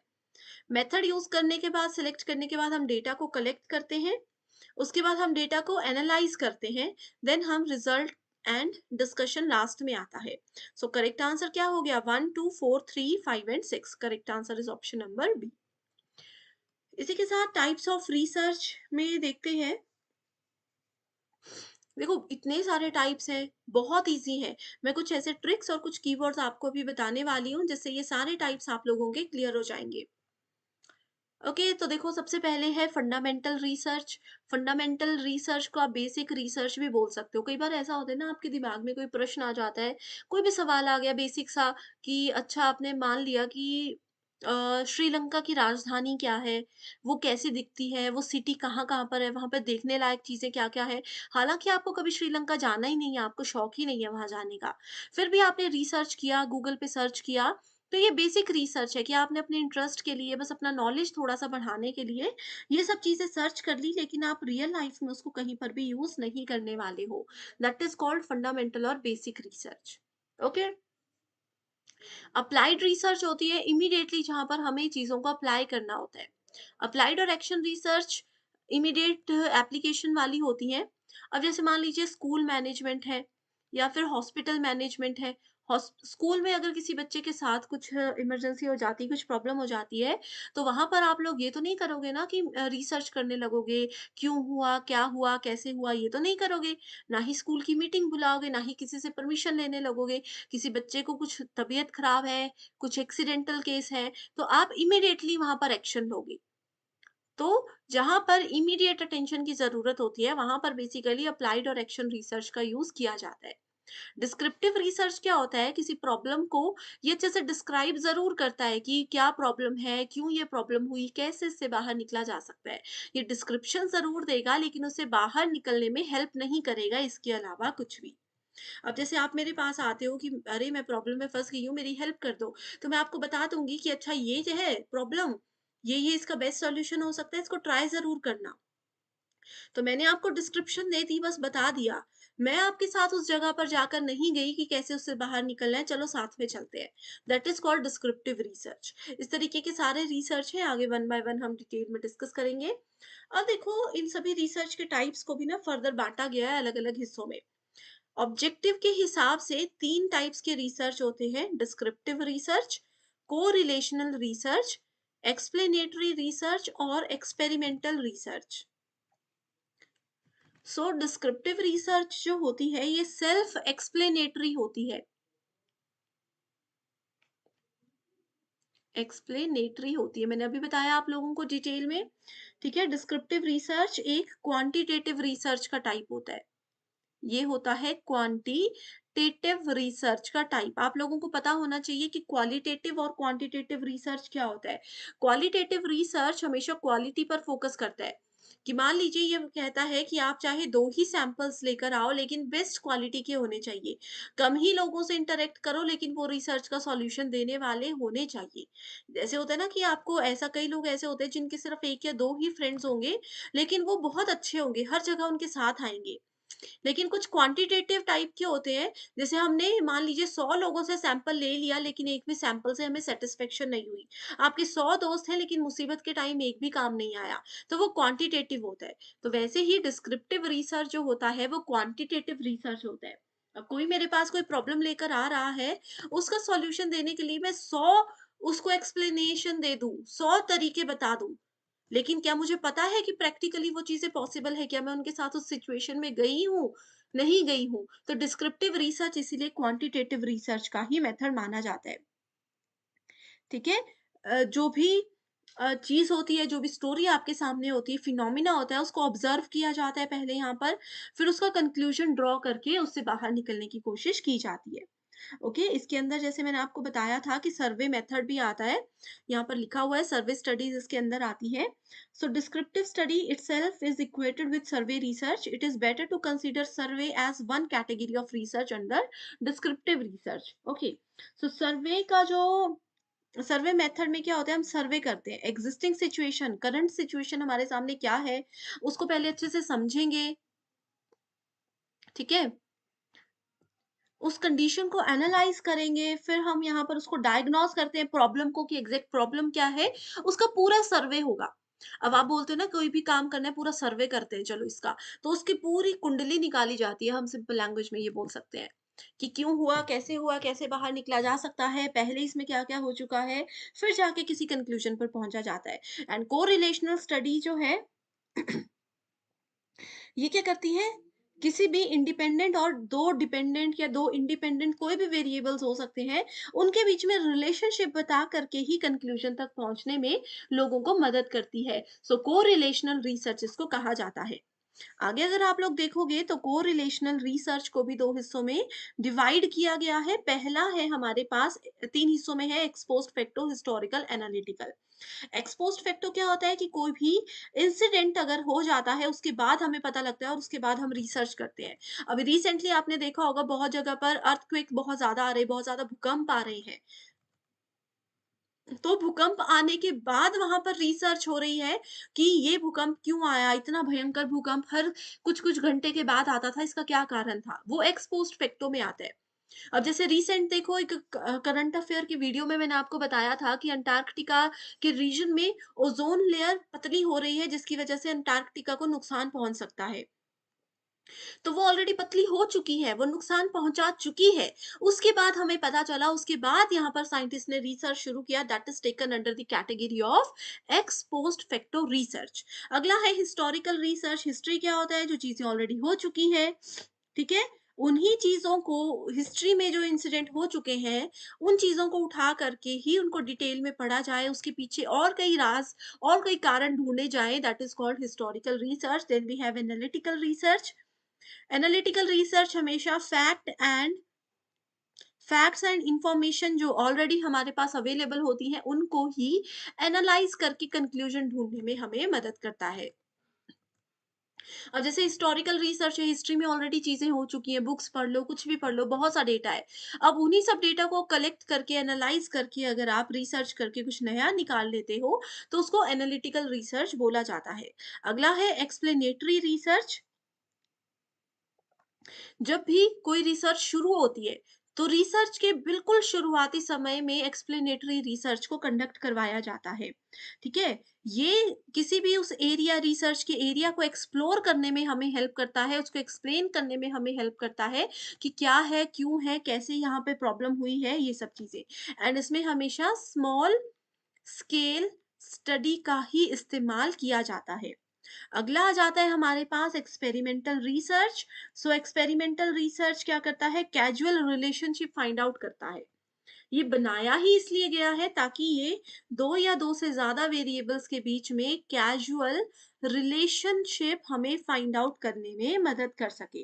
मेथड यूज करने के बाद, सिलेक्ट करने के बाद हम डेटा को कलेक्ट करते हैं। उसके बाद हम डेटा को एनालाइज करते हैं। देन हम रिजल्ट एंड डिस्कशन लास्ट में आता है। सो करेक्ट आंसर क्या हो गया? 1, 2, 4, 3, 5 and 6। Correct answer is option number B. इसी के साथ टाइप्स ऑफ रिसर्च में देखते हैं। देखो इतने सारे टाइप्स हैं, बहुत ईज़ी है। मैं कुछ ऐसे ट्रिक्स और कुछ कीवर्ड्स आपको अभी बताने वाली हूँ, जिससे ये सारे टाइप्स आप लोगों के क्लियर हो जाएँगे। ओके, तो देखो सबसे पहले है फंडामेंटल रिसर्च। फंडामेंटल रिसर्च को आप बेसिक रिसर्च भी बोल सकते हो। कई बार ऐसा होता है ना, आपके दिमाग में कोई प्रश्न आ जाता है, कोई भी सवाल आ गया बेसिक सा, कि अच्छा आपने मान लिया कि श्रीलंका की राजधानी क्या है? वो कैसी दिखती है? वो सिटी कहाँ-कहाँ पर है? वहाँ पे देखने लायक चीज़ें क्या-क्या है? हालाँकि आपको कभी श्रीलंका जाना ही नहीं है, आपको शौक ही नहीं है वहाँ जाने का। फिर भी आपने रिसर्च किया, गूगल पे सर्च किया, तो ये बेसिक रिसर्च है कि आपने अपने इंटरेस्ट के लिए, बस अपना नॉलेज थोड़ा-सा बढ़ाने के लिए ये सब चीज़ें सर्च कर ली, लेकिन आप रियल लाइफ में उसको कहीं पर भी यूज़ नहीं करने वाले हो। दैट इज़ कॉल्ड फंडामेंटल और basic research. Okay? Applied research होती है इमीडिएटली, जहाँ पर हमें चीज़ों को अप्लाई करना होता है। अप्लाइड और एक्शन रिसर्च इमीडिएट एप्लीकेशन वाली होती हैं। अब जैसे मान लीजिए स्कूल मैनेजमेंट है या फिर हॉस्पिटल मैनेजमेंट है। स्कूल में अगर किसी बच्चे के साथ कुछ इमरजेंसी हो जाती है, कुछ प्रॉब्लम हो जाती है, तो वहाँ पर आप लोग ये तो नहीं करोगे ना कि रिसर्च करने लगोगे, क्यों हुआ, क्या हुआ, कैसे हुआ, ये तो नहीं करोगे। ना ही स्कूल की मीटिंग बुलाओगे, ना ही किसी से परमिशन लेने लगोगे। किसी बच्चे को कुछ तबीयत खराब है, कुछ एक्सीडेंटल केस है, तो आप इमीडिएटली वहाँ पर एक्शन लोगे। तो जहाँ पर इमीडिएट अटेंशन की ज़रूरत होती है, वहाँ पर बेसिकली अप्लाइड और एक्शन रिसर्च का यूज़ किया जाता है। डिस्क्रिप्टिव रिसर्च क्या होता है? किसी प्रॉब्लम को ये अच्छे से डिस्क्राइब ज़रूर करता है कि क्या प्रॉब्लम है, क्यों ये प्रॉब्लम हुई, कैसे इससे बाहर निकला जा सकता है। ये डिस्क्रिप्शन ज़रूर देगा, लेकिन उससे बाहर निकलने में हेल्प नहीं करेगा इसके अलावा कुछ भी। अब जैसे आप मेरे पास आते हो कि अरे मैं प्रॉब्लम में फँस गई हूँ, मेरी हेल्प कर दो। तो मैं आपको बता दूँगी कि अच्छा ये जो है प्रॉब्लम, ये इसका बेस्ट सॉल्यूशन हो सकता है, इसको ट्राई ज़रूर करना। तो मैंने आपको डिस्क्रिप्शन दे दी, बस बता दिया। मैं आपके साथ उस जगह पर जाकर नहीं गई कि कैसे उससे बाहर निकलना है, चलो साथ में चलते हैं। That is called descriptive research. इस तरीके के सारे रिसर्च हैं, आगे वन बाय वन हम डिटेल में डिस्कस करेंगे। अब देखो इन सभी रिसर्च के टाइप्स को भी ना फर्दर बाँटा गया है अलग-अलग हिस्सों में। ऑब्जेक्टिव के हिसाब से 3 टाइप्स के रिसर्च होते हैं: descriptive research, correlational research, explanatory research और एक्सपेरिमेंटल रिसर्च। सो डिस्क्रिप्टिव रिसर्च जो होती है ये सेल्फ एक्सप्लेनेटरी होती है। एक्सप्लेनेटरी होती है, मैंने अभी बताया आप लोगों को डिटेल में। ठीक है, डिस्क्रिप्टिव रिसर्च एक क्वांटिटेटिव रिसर्च का टाइप होता है। ये होता है क्वांटिटेटिव रिसर्च का टाइप। आप लोगों को पता होना चाहिए कि क्वालिटेटिव और क्वांटिटेटिव रिसर्च क्या होता है। क्वालिटेटिव रिसर्च हमेशा क्वालिटी पर फोकस करता है, कि मान लीजिए ये कहता है कि आप चाहे 2 ही सैंपल्स लेकर आओ, लेकिन बेस्ट क्वालिटी के होने चाहिए। कम ही लोगों से इंटरैक्ट करो, लेकिन वो रिसर्च का सॉल्यूशन देने वाले होने चाहिए। जैसे होता है ना कि आपको ऐसा, कई लोग ऐसे होते हैं जिनके सिर्फ 1 या 2 ही फ्रेंड्स होंगे, लेकिन वो बहुत अच्छे होंगे, हर जगह उनके साथ आएँगे। लेकिन कुछ क्वांटिटेटिव टाइप के होते हैं, जैसे हमने मान लीजिए 100 लोगों से सैंपल ले लिया, लेकिन एक भी सैंपल से हमें सेटिस्फेक्शन नहीं हुई। आपके 100 दोस्त हैं, लेकिन मुसीबत के टाइम एक भी काम नहीं आया, तो वो क्वांटिटेटिव होता है। तो वैसे ही डिस्क्रिप्टिव रिसर्च जो होता है वो क्वांटिटेटिव रिसर्च होता है। अब कोई मेरे पास कोई प्रॉब्लम लेकर आ रहा है, उसका सॉल्यूशन देने के लिए मैं 100 उसको एक्सप्लेनेशन दे दूं, 100 तरीके बता दूं, लेकिन क्या मुझे पता है कि प्रैक्टिकली वो चीज़ें पॉसिबल है? क्या मैं उनके साथ उस सिचुएशन में गई हूँ? नहीं गई हूँ। तो डिस्क्रिप्टिव रिसर्च इसीलिए क्वांटिटेटिव रिसर्च का ही मेथड माना जाता है। ठीक है? जो भी चीज़ होती है, जो भी स्टोरी आपके सामने होती है, फिनोमिना होता है, उसको ऑब्ज़र्व किया जाता है पहले यहाँ पर, फिर उसका कंक्लूज़न ड्रॉ करके उससे बाहर निकलने की कोशिश की जाती है। ओके, इसके अंदर जैसे मैंने आपको बताया था कि सर्वे मेथड भी आता है। यहाँ पर लिखा हुआ है सर्वे स्टडीज़ इसके अंदर आती है। So descriptive study itself is equated with survey research. It is better to consider survey as one category of research under descriptive research. Okay, so survey method में क्या होता है, हम सर्वे करते हैं एग्जिस्टिंग सिचुएशन, करंट सिचुएशन हमारे सामने क्या है, उसको पहले अच्छे से समझेंगे। ठीक है, उस कंडीशन को एनालाइज करेंगे, फिर हम यहाँ पर उसको डायग्नोज करते हैं प्रॉब्लम को, कि एग्जैक्ट प्रॉब्लम क्या है, उसका पूरा सर्वे होगा। अब आप बोलते हो ना कोई भी काम करना है पूरा सर्वे करते हैं चलो इसका, तो उसकी पूरी कुंडली निकाली जाती है, हम सिंपल लैंग्वेज में ये बोल सकते हैं कि क्यों हुआ, कैसे बाहर निकला जा सकता है, पहले इसमें क्या-क्या हो चुका है, फिर जाके किसी कंक्लूजन पर पहुँचा जाता है। एंड कोरिलेशनल स्टडी जो है ये क्या करती हैं? किसी भी इंडिपेंडेंट और 2 डिपेंडेंट या 2 इंडिपेंडेंट कोई भी वेरिएबल्स हो सकते हैं, उनके बीच में रिलेशनशिप बता करके ही कंक्लूजन तक पहुँचने में लोगों को मदद करती है। सो कोरिलेशनल रिसर्च इसको कहा जाता है। आगे अगर आप लोग देखोगे तो कोरिलेशनल रिसर्च को भी 2 हिस्सों में डिवाइड किया गया है। पहला है हमारे पास 3 हिस्सों में है x post facto, historical, analytical. X post facto क्या होता है कि कोई भी इंसिडेंट अगर हो जाता है उसके बाद हमें पता लगता है और उसके बाद हम रिसर्च करते हैं। अभी रिसेंटली आपने देखा होगा बहुत जगह पर अर्थक्वेक बहुत ज़्यादा आ रहे हैं, बहुत ज़्यादा भूकंप आ रहे हैं। तो भूकंप आने के बाद वहाँ पर रिसर्च हो रही है कि ये भूकंप क्यों आया? इतना भयंकर भूकंप हर कुछ-कुछ घंटे के बाद आता था, इसका क्या कारण था? वो एक्स पोस्ट फैक्टो में आता है। अब जैसे रिसेंट देखो एक करंट अफेयर की वीडियो में मैंने आपको बताया था कि अंटार्कटिका के रीजन में ओज़ोन लेयर पतली हो रही है जिसकी वजह से अंटार्कटिका को नुकसान पहुँच सकता है। तो वो ऑलरेडी पतली हो चुकी है, वो नुकसान पहुँचा चुकी है। उसके बाद हमें पता चला, उसके बाद यहाँ पर साइंटिस्ट ने रिसर्च शुरू किया that is taken under the category of x post facto research. अगला है हिस्टोरिकल रिसर्च। हिस्ट्री क्या होता है? जो चीज़ें ऑलरेडी हो चुकी हैं, ठीक है? उन्हीं चीज़ों को हिस्ट्री में जो इंसिडेंट हो चुके हैं, उन चीज़ों को उठा करके ही उनको डिटेल में पढ़ा जाए, उसके पीछे और कई राज़ और कई कारण ढूँढे जाएँ that is called historical research. Then we have analytical research. Analytical research हमेशा फैक्ट्स एंड इंफॉर्मेशन जो ऑलरेडी हमारे पास अवेलेबल होती हैं उनको ही एनालाइज करके कंक्लूजन ढूंढने में हमें मदद करता है। अब जैसे हिस्टोरिकल रिसर्च है, हिस्ट्री में ऑलरेडी चीजें हो चुकी हैं, बुक्स पढ़ लो, कुछ भी पढ़ लो, बहुत सा डेटा है। अब उन्हीं सब डेटा को कलेक्ट करके एनालाइज करके अगर आप रिसर्च करके कुछ नया निकाल लेते हो तो उसको एनालिटिकल रिसर्च बोला जाता है। अगला है एक्सप्लेनेटरी रिसर्च। जब भी कोई रिसर्च शुरू होती है, तो रिसर्च के बिल्कुल शुरुआती समय में एक्सप्लेनेटरी रिसर्च को कंडक्ट करवाया जाता है। ठीक है? ये किसी भी उस एरिया रिसर्च के एरिया को एक्सप्लोर करने में हमें हेल्प करता है, उसको एक्सप्लेन करने में हमें हेल्प करता है कि क्या है, क्यों है, कैसे यहाँ पे प्रॉब्लम हुई है, ये सब चीज़ें। एंड इसमें हमेशा स्मॉल स्केल स्टडी का ही इस्तेमाल किया जाता है। अगला आ जाता है हमारे पास एक्सपेरिमेंटल रिसर्च। सो एक्सपेरिमेंटल रिसर्च क्या करता है? कैजुअल रिलेशनशिप फाइंड आउट करता है। ये बनाया ही इसलिए गया है ताकि ये 2 या 2 से ज़्यादा वेरिएबल्स के बीच में कैजुअल रिलेशनशिप हमें फाइंड आउट करने में मदद कर सके।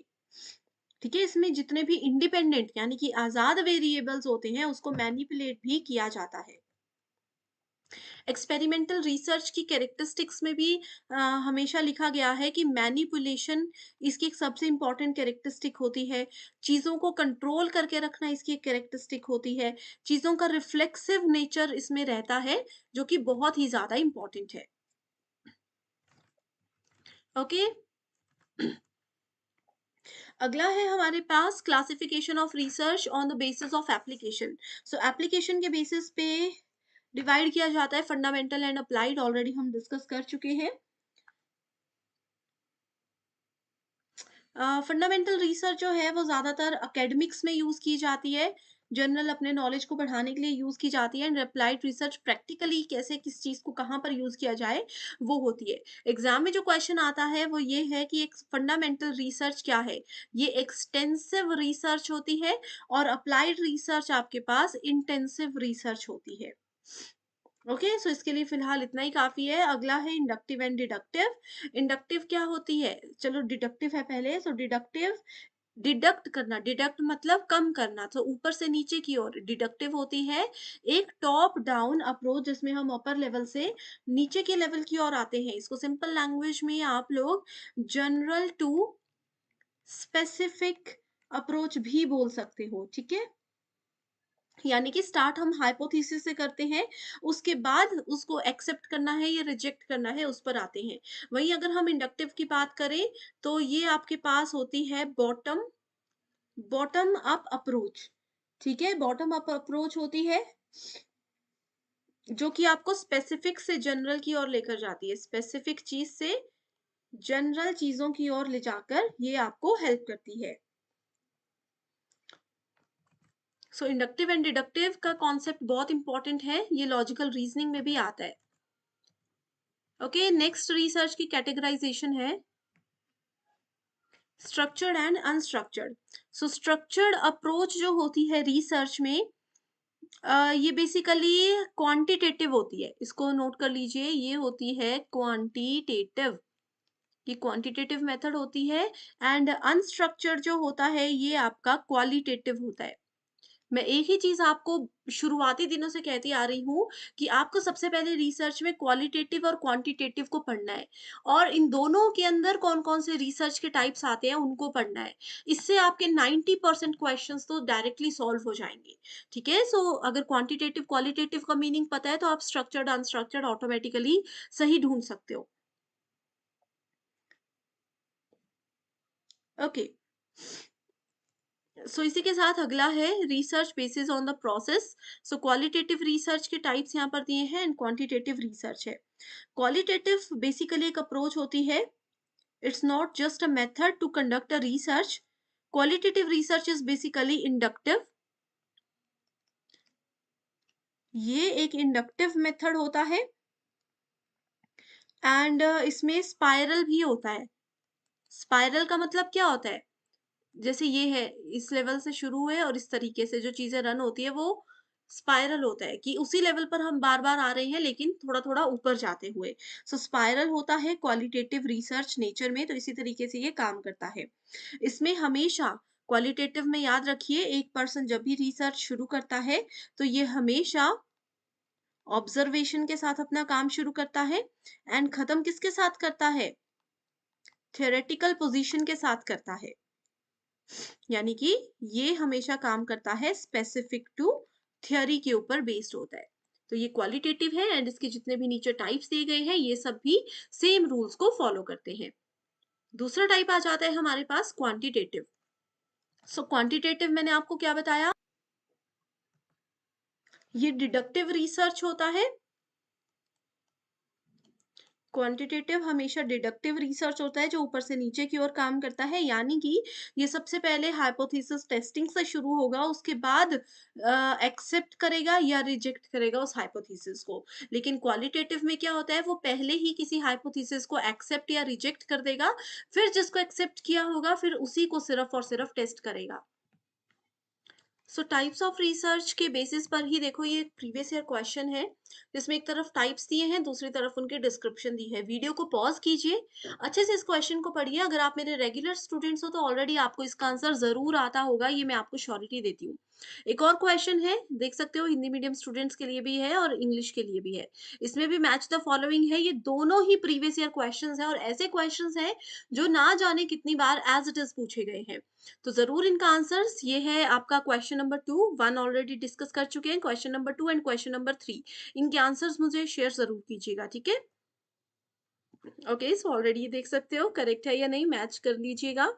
ठीक है? इसमें जितने भी इंडिपेंडेंट यानी कि आज़ाद वेरिएबल्स होते हैं उसको मैनिपुलेट भी किया जाता है। एक्सपेरिमेंटल रिसर्च की कैरेक्टरिस्टिक्स में भी हमेशा लिखा गया है कि मैनिपुलेशन इसकी एक सबसे इम्पोर्टेंट कैरेक्टरिस्टिक होती है। चीज़ों को कंट्रोल करके रखना इसकी एक कैरेक्टरिस्टिक होती है। चीज़ों का रिफ्लेक्सिव नेचर इसमें रहता है, जो कि बहुत ही ज़्यादा इम्पोर्टेंट है। ओके? अगला है हमारे पास classification of research on the basis of application. So application के बेसिस पे डिवाइड किया जाता है फंडामेंटल एंड अप्लाइड, ऑलरेडी हम डिस्कस कर चुके हैं। फंडामेंटल रिसर्च जो है वो ज़्यादातर एकेडमिक्स में यूज़ की जाती है, जनरल अपने नॉलेज को बढ़ाने के लिए यूज़ की जाती है। एंड अप्लाइड रिसर्च प्रैक्टिकली कैसे किस चीज़ को कहाँ पर यूज़ किया जाए वो होती है। एग्जाम में जो क्वेश्चन आता है वो ये है कि एक फंडामेंटल रिसर्च क्या है? ये एक्सटेंसिव रिसर्च होती है और अप्लाइड रिसर्च आपके पास इंटेंसिव रिसर्च होती है। ओके, सो इसके लिए फिलहाल इतना ही काफी है। अगला है इंडक्टिव एंड डिडक्टिव। इंडक्टिव क्या होती है? चलो डिडक्टिव है पहले। सो डिडक्टिव डिडक्ट करना, डिडक्ट मतलब कम करना, तो ऊपर से नीचे की ओर। डिडक्टिव होती है एक टॉप डाउन अप्रोच जिसमें हम अपर लेवल से नीचे के लेवल की ओर आते हैं। इसको सिंपल लैंग्वेज में आप लोग जनरल टू स्पेसिफिक अप्रोच भी बोल सकते हो। ठीक है? यानी कि स्टार्ट हम हाइपोथेसिस से करते हैं, उसके बाद उसको एक्सेप्ट करना है या रिजेक्ट करना है, उस पर आते हैं। वहीं अगर हम इंडक्टिव की बात करें, तो ये आपके पास होती है बॉटम बॉटम अप अप्रोच। ठीक है? बॉटम अप अप्रोच होती है। जो कि आपको स्पेसिफिक से जनरल की ओर लेकर जाती है। स्पेसिफिक चीज़ से जनरल चीज़ों की ओर ले जाकर ये आपको हेल्प करती है। सो इंडक्टिव एंड डिडक्टिव का कॉन्सेप्ट बहुत इंपॉर्टेंट है, ये लॉजिकल रीजनिंग में भी आता है। ओके, नेक्स्ट रिसर्च की कैटेगराइजेशन है structured and unstructured. So structured approach जो होती है रिसर्च में, ये बेसिकली क्वांटिटेटिव होती है। इसको नोट कर लीजिए, ये होती है क्वांटिटेटिव, ये क्वांटिटेटिव मेथड होती है। एंड अनस्ट्रक्चर्ड जो होता है ये आपका क्वालिटेटिव होता है। मैं एक ही चीज़ आपको शुरुआती दिनों से कहती आ रही हूँ कि आपको सबसे पहले रिसर्च में क्वालिटेटिव और क्वांटिटेटिव को पढ़ना है, और इन दोनों के अंदर कौन-कौन से रिसर्च के टाइप्स आते हैं उनको पढ़ना है। इससे आपके 90% क्वेश्चंस तो डायरेक्टली सॉल्व हो जाएँगे, ठीक है? सो अगर क्वांटिटेटिव, क्वालिटेटिव का मीनिंग पता है तो आप स्ट्रक्चर्ड, अनस्ट्रक्चर्ड ऑटोमैटिकली सही ढूँढ सकते हो। ओके। सो इसी के साथ अगला है research basis on the process. So qualitative research के टाइप्स यहाँ पर दिए हैं एंड क्वांटिटेटिव रिसर्च है। क्वालिटेटिव बेसिकली एक अप्रोच होती है, it's not just a method to conduct a research. Qualitative research is basically inductive, ये एक इंडक्टिव मेथड होता है। एंड इसमें स्पाइरल भी होता है। स्पाइरल का मतलब क्या होता है? जैसे ये है, इस लेवल से शुरू हुए और इस तरीके से जो चीज़ें रन होती है वो स्पाइरल होता है, कि उसी लेवल पर हम बार-बार आ रहे हैं लेकिन थोड़ा-थोड़ा ऊपर जाते हुए। सो स्पाइरल होता है क्वालिटेटिव रिसर्च नेचर में, तो इसी तरीके से ये काम करता है। इसमें हमेशा क्वालिटेटिव में याद रखिए, एक पर्सन जब भी रिसर्च शुरू करता है तो ये हमेशा ऑब्जर्वेशन के साथ अपना काम शुरू करता है एंड खत्म किसके साथ करता है? थ्योरेटिकल पोज़ीशन के साथ करता है। यानी कि ये हमेशा काम करता है स्पेसिफिक टू थ्योरी के ऊपर बेस्ड होता है। तो ये क्वालिटेटिव है एंड इसके जितने भी नीचे टाइप्स दिए गए हैं ये सब भी सेम रूल्स को फॉलो करते हैं। दूसरा टाइप आ जाता है हमारे पास क्वांटिटेटिव। सो क्वांटिटेटिव मैंने आपको क्या बताया, ये डिडक्टिव रिसर्च होता है। क्वांटिटेटिव हमेशा डिडक्टिव रिसर्च होता है जो ऊपर से नीचे की ओर काम करता है, यानी कि ये सबसे पहले हाइपोथेसिस टेस्टिंग से शुरू होगा, उसके बाद एक्सेप्ट करेगा या रिजेक्ट करेगा उस हाइपोथेसिस को। लेकिन क्वालिटेटिव में क्या होता है, वो पहले ही किसी हाइपोथेसिस को एक्सेप्ट या रिजेक्ट कर देगा, फिर जिसको एक्सेप्ट किया होगा फिर उसी को सिर्फ और सिर्फ टेस्ट करेगा। सो टाइप्स ऑफ रिसर्च के बेसिस पर ही देखो, ये प्रीवियस ईयर क्वेश्चन है जिसमें एक तरफ टाइप्स दिए हैं, दूसरी तरफ उनके डिस्क्रिप्शन दी है। वीडियो को पॉज कीजिए, अच्छे से इस क्वेश्चन को पढ़िए। अगर आप मेरे रेगुलर स्टूडेंट्स हो तो ऑलरेडी आपको इसका आंसर जरूर आता होगा, ये मैं आपको श्योरिटी देती हूँ। एक और क्वेश्चन है, देख सकते हो, हिंदी मीडियम स्टूडेंट्स के लिए भी है और इंग्लिश के लिए भी है। इसमें भी मैच द फॉलोइंग है, ये दोनों ही प्रीवियस ईयर क्वेश्चंस हैं और ऐसे क्वेश्चंस हैं जो ना जाने कितनी बार एज इट इज पूछे गए हैं। तो ज़रूर इनका आंसर्स ये है आपका क्वेश्चन नंबर 2, 1 ऑलरेडी डिस्कस कर चुके हैं, question number 2 and question number 3। इनके आंसर्स मुझे शेयर ज़रूर कीजिएगा, ठीक है? ओके, सो ऑलरेडी ये देख सकते हो करेक्ट है या नहीं, मैच कर लीजिएगा।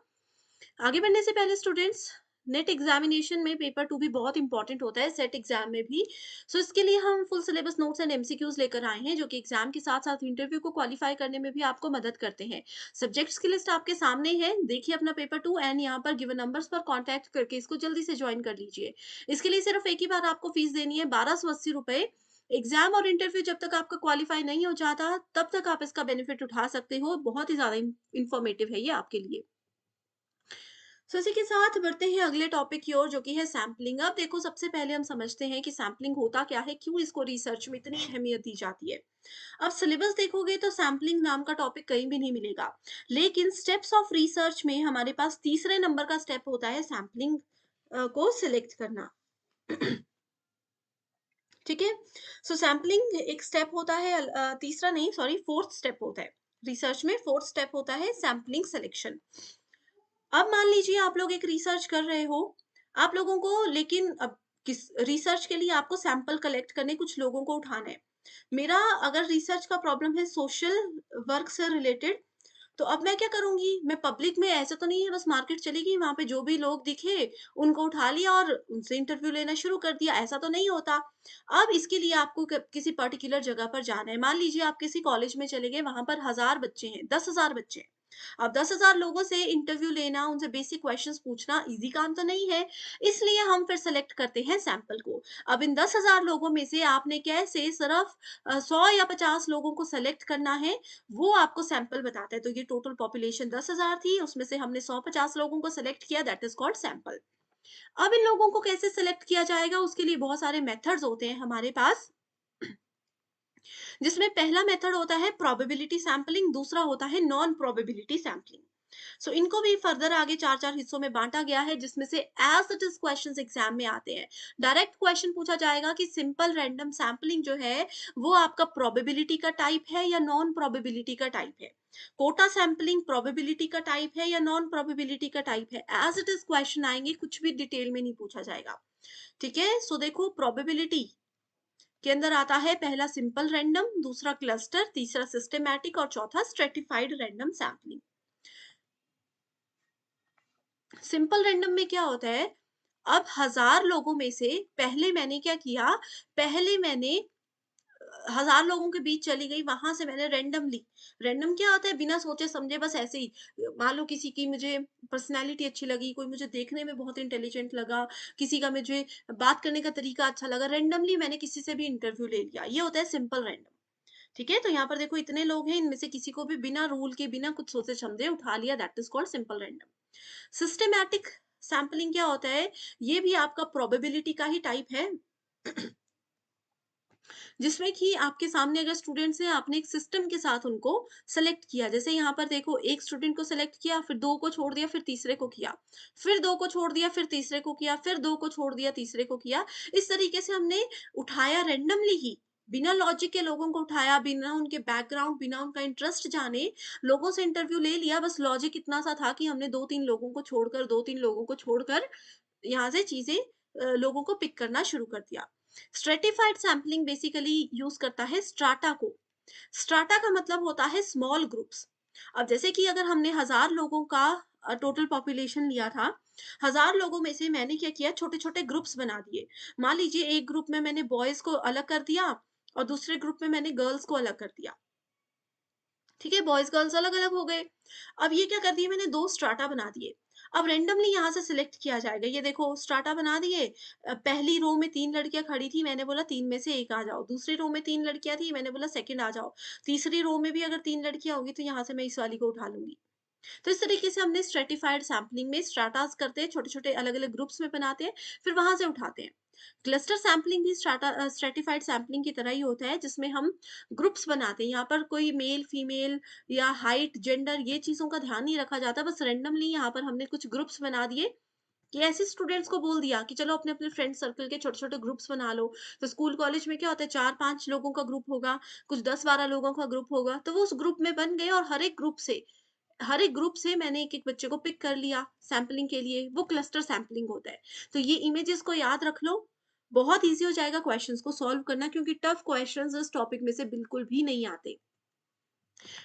आगे बढ़ने से पहले स्टूडेंट्स, नेट एग्जामिनेशन में पेपर 2 भी बहुत इंपॉर्टेंट होता है, सेट एग्जाम में भी। सो इसके लिए हम full syllabus notes and MCQs लेकर आए हैं जो कि एग्जाम के साथ साथ इंटरव्यू को क्वालिफाई करने में भी आपको मदद करते हैं। सब्जेक्ट्स की लिस्ट आपके सामने है, देखिए अपना पेपर 2 एंड यहाँ पर गिवन नंबर्स पर कॉन्टैक्ट करके इसको जल्दी से ज्वाइन कर लीजिए। इसके लिए सिर्फ एक ही बार आपको फीस देनी है, 1280 रुपए। एग्जाम और इंटरव्यू जब तक आपका क्वालिफाई नहीं हो जाता तब तक आप इसका बेनिफिट उठा सकते हो, बहुत ही ज्यादा इंफॉर्मेटिव है ये आपके लिए। सो इसी के साथ बढ़ते हैं अगले टॉपिक की ओर जो कि है सैम्पलिंग। अब देखो, सबसे पहले हम समझते हैं कि सैम्पलिंग होता क्या है, क्यों इसको रिसर्च में इतनी अहमियत दी जाती है। अब सिलेबस देखोगे तो सैम्पलिंग नाम का टॉपिक कहीं भी नहीं मिलेगा, लेकिन स्टेप्स ऑफ रिसर्च में हमारे पास तीसरे नंबर का स्टेप होता है सैम्पलिंग को सिलेक्ट करना। ठीक है, सो सैम्पलिंग एक स्टेप होता है, तीसरा नहीं, सॉरी, फोर्थ स्टेप होता है। रिसर्च में फोर्थ स्टेप होता है सैम्पलिंग सिलेक्शन। अब मान लीजिए आप लोग एक रिसर्च कर रहे हो, आप लोगों को, लेकिन अब किस रिसर्च के लिए आपको सैंपल कलेक्ट करने, कुछ लोगों को उठाना है। मेरा अगर रिसर्च का प्रॉब्लम है सोशल वर्क से रिलेटेड, तो अब मैं क्या करूँगी? मैं पब्लिक में ऐसा तो नहीं है बस मार्केट चली गई, वहाँ पे जो भी लोग दिखे, उनको उठा लिया और उनसे इंटरव्यू लेना शुरू कर दिया, ऐसा तो नहीं होता। अब इसके लिए आपको क किसी पर्टिकुलर जगह पर जाना है। मान लीजिए आप किसी कॉलेज में चले गए, वहाँ पर 1000 बच्चे हैं, 10,000 बच्चे हैं। अब 10,000 लोगों से इंटरव्यू लेना, उनसे बेसिक क्वेश्चन्स पूछना ईज़ी काम तो नहीं है, इसलिए हम फिर सेलेक्ट करते हैं सैंपल को। अब इन 10,000 लोगों में से आपने कैसे सिर्फ़ 100 या 50 लोगों को सेलेक्ट करना है, वो आपको सैंपल बताता है। तो ये टोटल पॉपुलेशन 10,000 थी, उसमें से हमने 150 लोगों को सेलेक्ट किया, दैट इज़ कॉल्ड सैंपल। अब इन लोगों को कैसे सेलेक्ट किया जाएगा, उसके लिए बहुत सारे मेथड्स होते हैं हमारे पास, जिसमें पहला मेथड होता है प्रोबेबिलिटी सैंपलिंग, दूसरा होता है नॉन प्रोबेबिलिटी सैंपलिंग। सो इनको भी फर्दर आगे 4-4 हिस्सों में बाँटा गया है, जिसमें से as it is questions exam में आते हैं। डायरेक्ट क्वेश्चन पूछा जाएगा कि सिंपल रैंडम सैंपलिंग जो है, वो आपका प्रोबेबिलिटी का टाइप है या नॉन प्रोबेबिलिटी का टाइप है। कोटा सैंपलिंग प्रोबेबिलिटी का टाइप है या नॉन प्रोबेबिलिटी का टाइप है। एज़ इट इज़ क्वेश्चन आएँगे, कुछ भी डिटेल में नहीं पूछा जाएगा। ठीक है? सो देखो प्रोबेबिलिटी के अंदर आता है पहला सिंपल रैंडम, दूसरा क्लस्टर, तीसरा सिस्टेमैटिक और चौथा stratified random sampling. Simple random में क्या होता है, अब 1000 लोगों में से पहले मैंने क्या किया, पहले मैंने 1000 लोगों के बीच चली गई, वहाँ से मैंने रैंडम ली। रैंडम क्या होता है, बिना सोचे-समझे बस ऐसे ही मान लो किसी की मुझे पर्सनैलिटी अच्छी लगी, कोई मुझे देखने में बहुत इंटेलिजेंट लगा, किसी का मुझे बात करने का तरीका अच्छा लगा, रैंडमली मैंने किसी से भी इंटरव्यू ले लिया। ये होता है सिंपल रैंडम। ठीक है? तो यहाँ पर देखो इतने लोग हैं, इनमें से किसी को भी बिना रूल के, बिना कुछ सोचे-समझे उठा लिया, that is called simple random. Systematic sampling क्या होता है, ये भी आपका प्रोबेबिलिटी का ही टाइप है, जिसमें कि आपके सामने अगर स्टूडेंट्स हैं, आपने एक सिस्टम के साथ उनको सेलेक्ट किया। जैसे यहाँ पर देखो, एक स्टूडेंट को सेलेक्ट किया, फिर 2 को छोड़ दिया, फिर तीसरे को किया, फिर 2 को छोड़ दिया, फिर तीसरे को किया, फिर 2 को छोड़ दिया, तीसरे को किया। इस तरीके से हमने उठाया रैंडमली ही, बिना लॉजिक के लोगों को उठाया, बिना उनके बैकग्राउंड, बिना उनका इंटरेस्ट जाने, लोगों से इंटरव्यू ले लिया। बस लॉजिक इतना सा था कि हमने 2-3 लोगों को छोड़कर 2-3 लोगों को छोड़कर यहाँ से चीज़ें लोगों को पिक करना शुरू कर दिया। स्ट्रेटिफाइड सैंपलिंग बेसिकली यूज़ करता है स्ट्राटा को। स्ट्राटा का मतलब होता है स्मॉल ग्रुप्स। अब जैसे कि अगर हमने 1000 लोगों का टोटल पॉपुलेशन लिया था, 1000 लोगों में से मैंने क्या किया, छोटे-छोटे ग्रुप्स बना दिए। मान लीजिए एक ग्रुप में मैंने बॉयज़ को अलग कर दिया और दूसरे ग्रुप में मैंने गर्ल्स को अलग कर दिया। ठीक है? बॉयज़ गर्ल्स अलग-अलग हो गए। अब ये क्या कर दिए, मैंने 2 स्ट्राटा बना दिए। अब रैंडमली यहाँ से सिलेक्ट किया जाएगा। ये देखो स्ट्राटा बना दिए। पहली रो में 3 लड़कियाँ खड़ी थी, मैंने बोला 3 में से 1 आ जाओ। दूसरी रो में 3 लड़कियाँ थी, मैंने बोला सेकंड आ जाओ। तीसरी रो में भी अगर 3 लड़कियाँ होंगी तो यहाँ से मैं इस वाली को उठा लूँगी। तो इस तरीके से हमने स्ट्रेटिफाइड सैंपलिंग में स्ट्राटास करते हैं, छोटे-छोटे अलग-अलग ग्रुप्स में बनाते हैं, फिर वहाँ से उठाते हैं। क्लस्टर सैंपलिंग भी स्ट्रेटिफाइड सैंपलिंग की तरह ही होता है, जिसमें हम ग्रुप्स बनाते हैं। यहाँ पर कोई मेल, फीमेल या हाइट, जेंडर ये चीज़ों का ध्यान नहीं रखा जाता, बस रैंडमली यहाँ पर हमने कुछ ग्रुप्स बना दिए कि ऐसे स्टूडेंट्स को बोल दिया कि चलो अपने-अपने फ्रेंड सर्कल के छोटे-छोटे ग्रुप्स बना लो। तो स्कूल कॉलेज में क्या होता है, 4-5 लोगों का ग्रुप होगा, कुछ 10-12 लोगों का ग्रुप होगा, तो वो उस ग्रुप में बन गए और हर एक ग्रुप से मैंने एक-एक बच्चे को पिक कर लिया सैंपलिंग के लिए, वो क्लस्टर सैंपलिंग होता है। तो ये इमेजेस को याद रख लो, बहुत ईज़ी हो जाएगा क्वेश्चंस को सॉल्व करना, क्योंकि टफ क्वेश्चंस इस टॉपिक में से बिल्कुल भी नहीं आते।